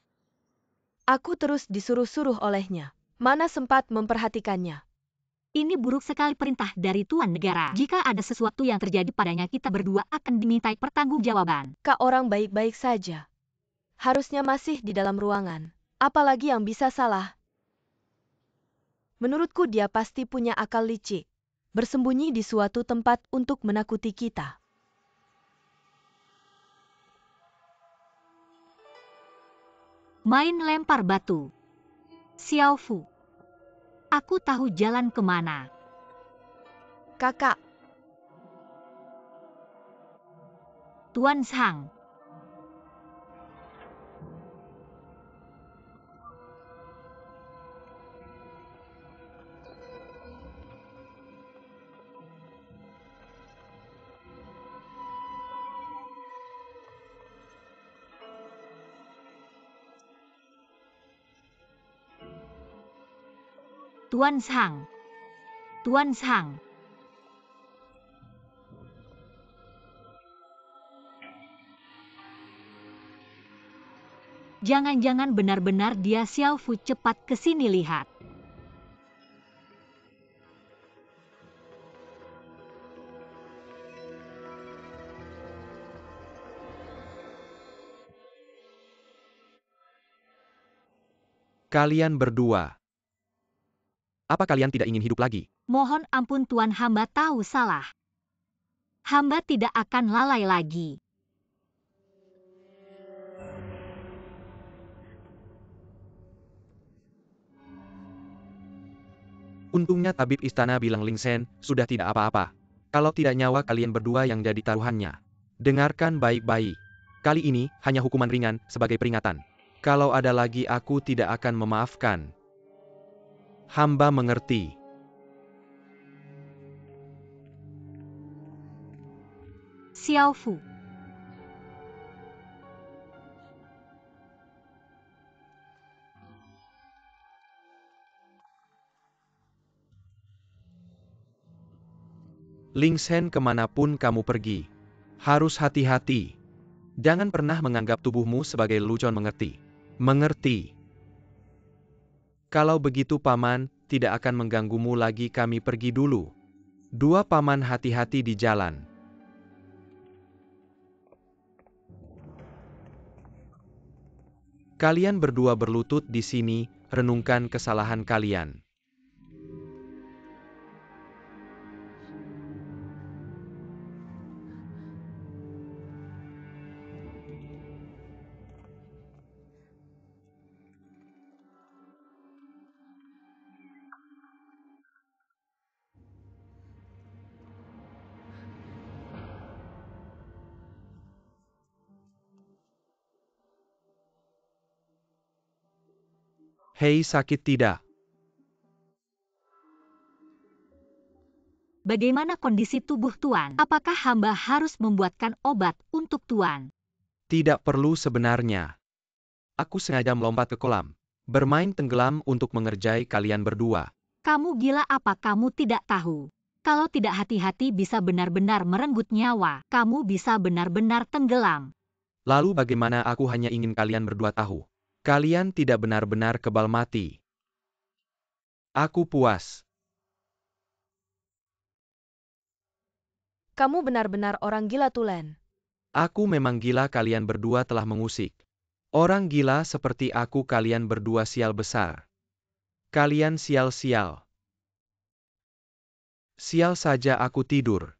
aku terus disuruh-suruh olehnya. Mana sempat memperhatikannya. Ini buruk sekali perintah dari Tuan Negara. Jika ada sesuatu yang terjadi padanya, kita berdua akan dimintai pertanggungjawaban. Kak, orang baik-baik saja. Harusnya masih di dalam ruangan. Apalagi yang bisa salah? Menurutku dia pasti punya akal licik. Bersembunyi di suatu tempat untuk menakuti kita. Main lempar batu. Xiao Fu. Aku tahu jalan kemana. Kakak, Tuan Zhang. Tuan Zhang. Tuan Zhang. Jangan-jangan benar-benar dia Xiaofu, cepat ke sini lihat. Kalian berdua. Apa kalian tidak ingin hidup lagi? Mohon ampun Tuan, hamba tahu salah. Hamba tidak akan lalai lagi. Untungnya tabib istana bilang Ling Shen sudah tidak apa-apa. Kalau tidak nyawa kalian berdua yang jadi taruhannya. Dengarkan baik-baik. Kali ini hanya hukuman ringan sebagai peringatan. Kalau ada lagi aku tidak akan memaafkan. Hamba mengerti. Xiaofu. Ling Shen, kemanapun kamu pergi, harus hati-hati. Jangan pernah menganggap tubuhmu sebagai lelucon, mengerti? Mengerti. Kalau begitu paman tidak akan mengganggumu lagi, kami pergi dulu. Dua paman hati-hati di jalan. Kalian berdua berlutut di sini, renungkan kesalahan kalian. Hei, sakit tidak? Bagaimana kondisi tubuh Tuan? Apakah hamba harus membuatkan obat untuk Tuan? Tidak perlu sebenarnya. Aku sengaja melompat ke kolam, bermain tenggelam untuk mengerjai kalian berdua. Kamu gila apa kamu tidak tahu? Kalau tidak hati-hati bisa benar-benar merenggut nyawa. Kamu bisa benar-benar tenggelam. Lalu bagaimana? Aku hanya ingin kalian berdua tahu. Kalian tidak benar-benar kebal mati. Aku puas. Kamu benar-benar orang gila, Tulen. Aku memang gila, kalian berdua telah mengusik. Orang gila seperti aku, kalian berdua sial besar. Kalian sial-sial. Sial saja, aku tidur.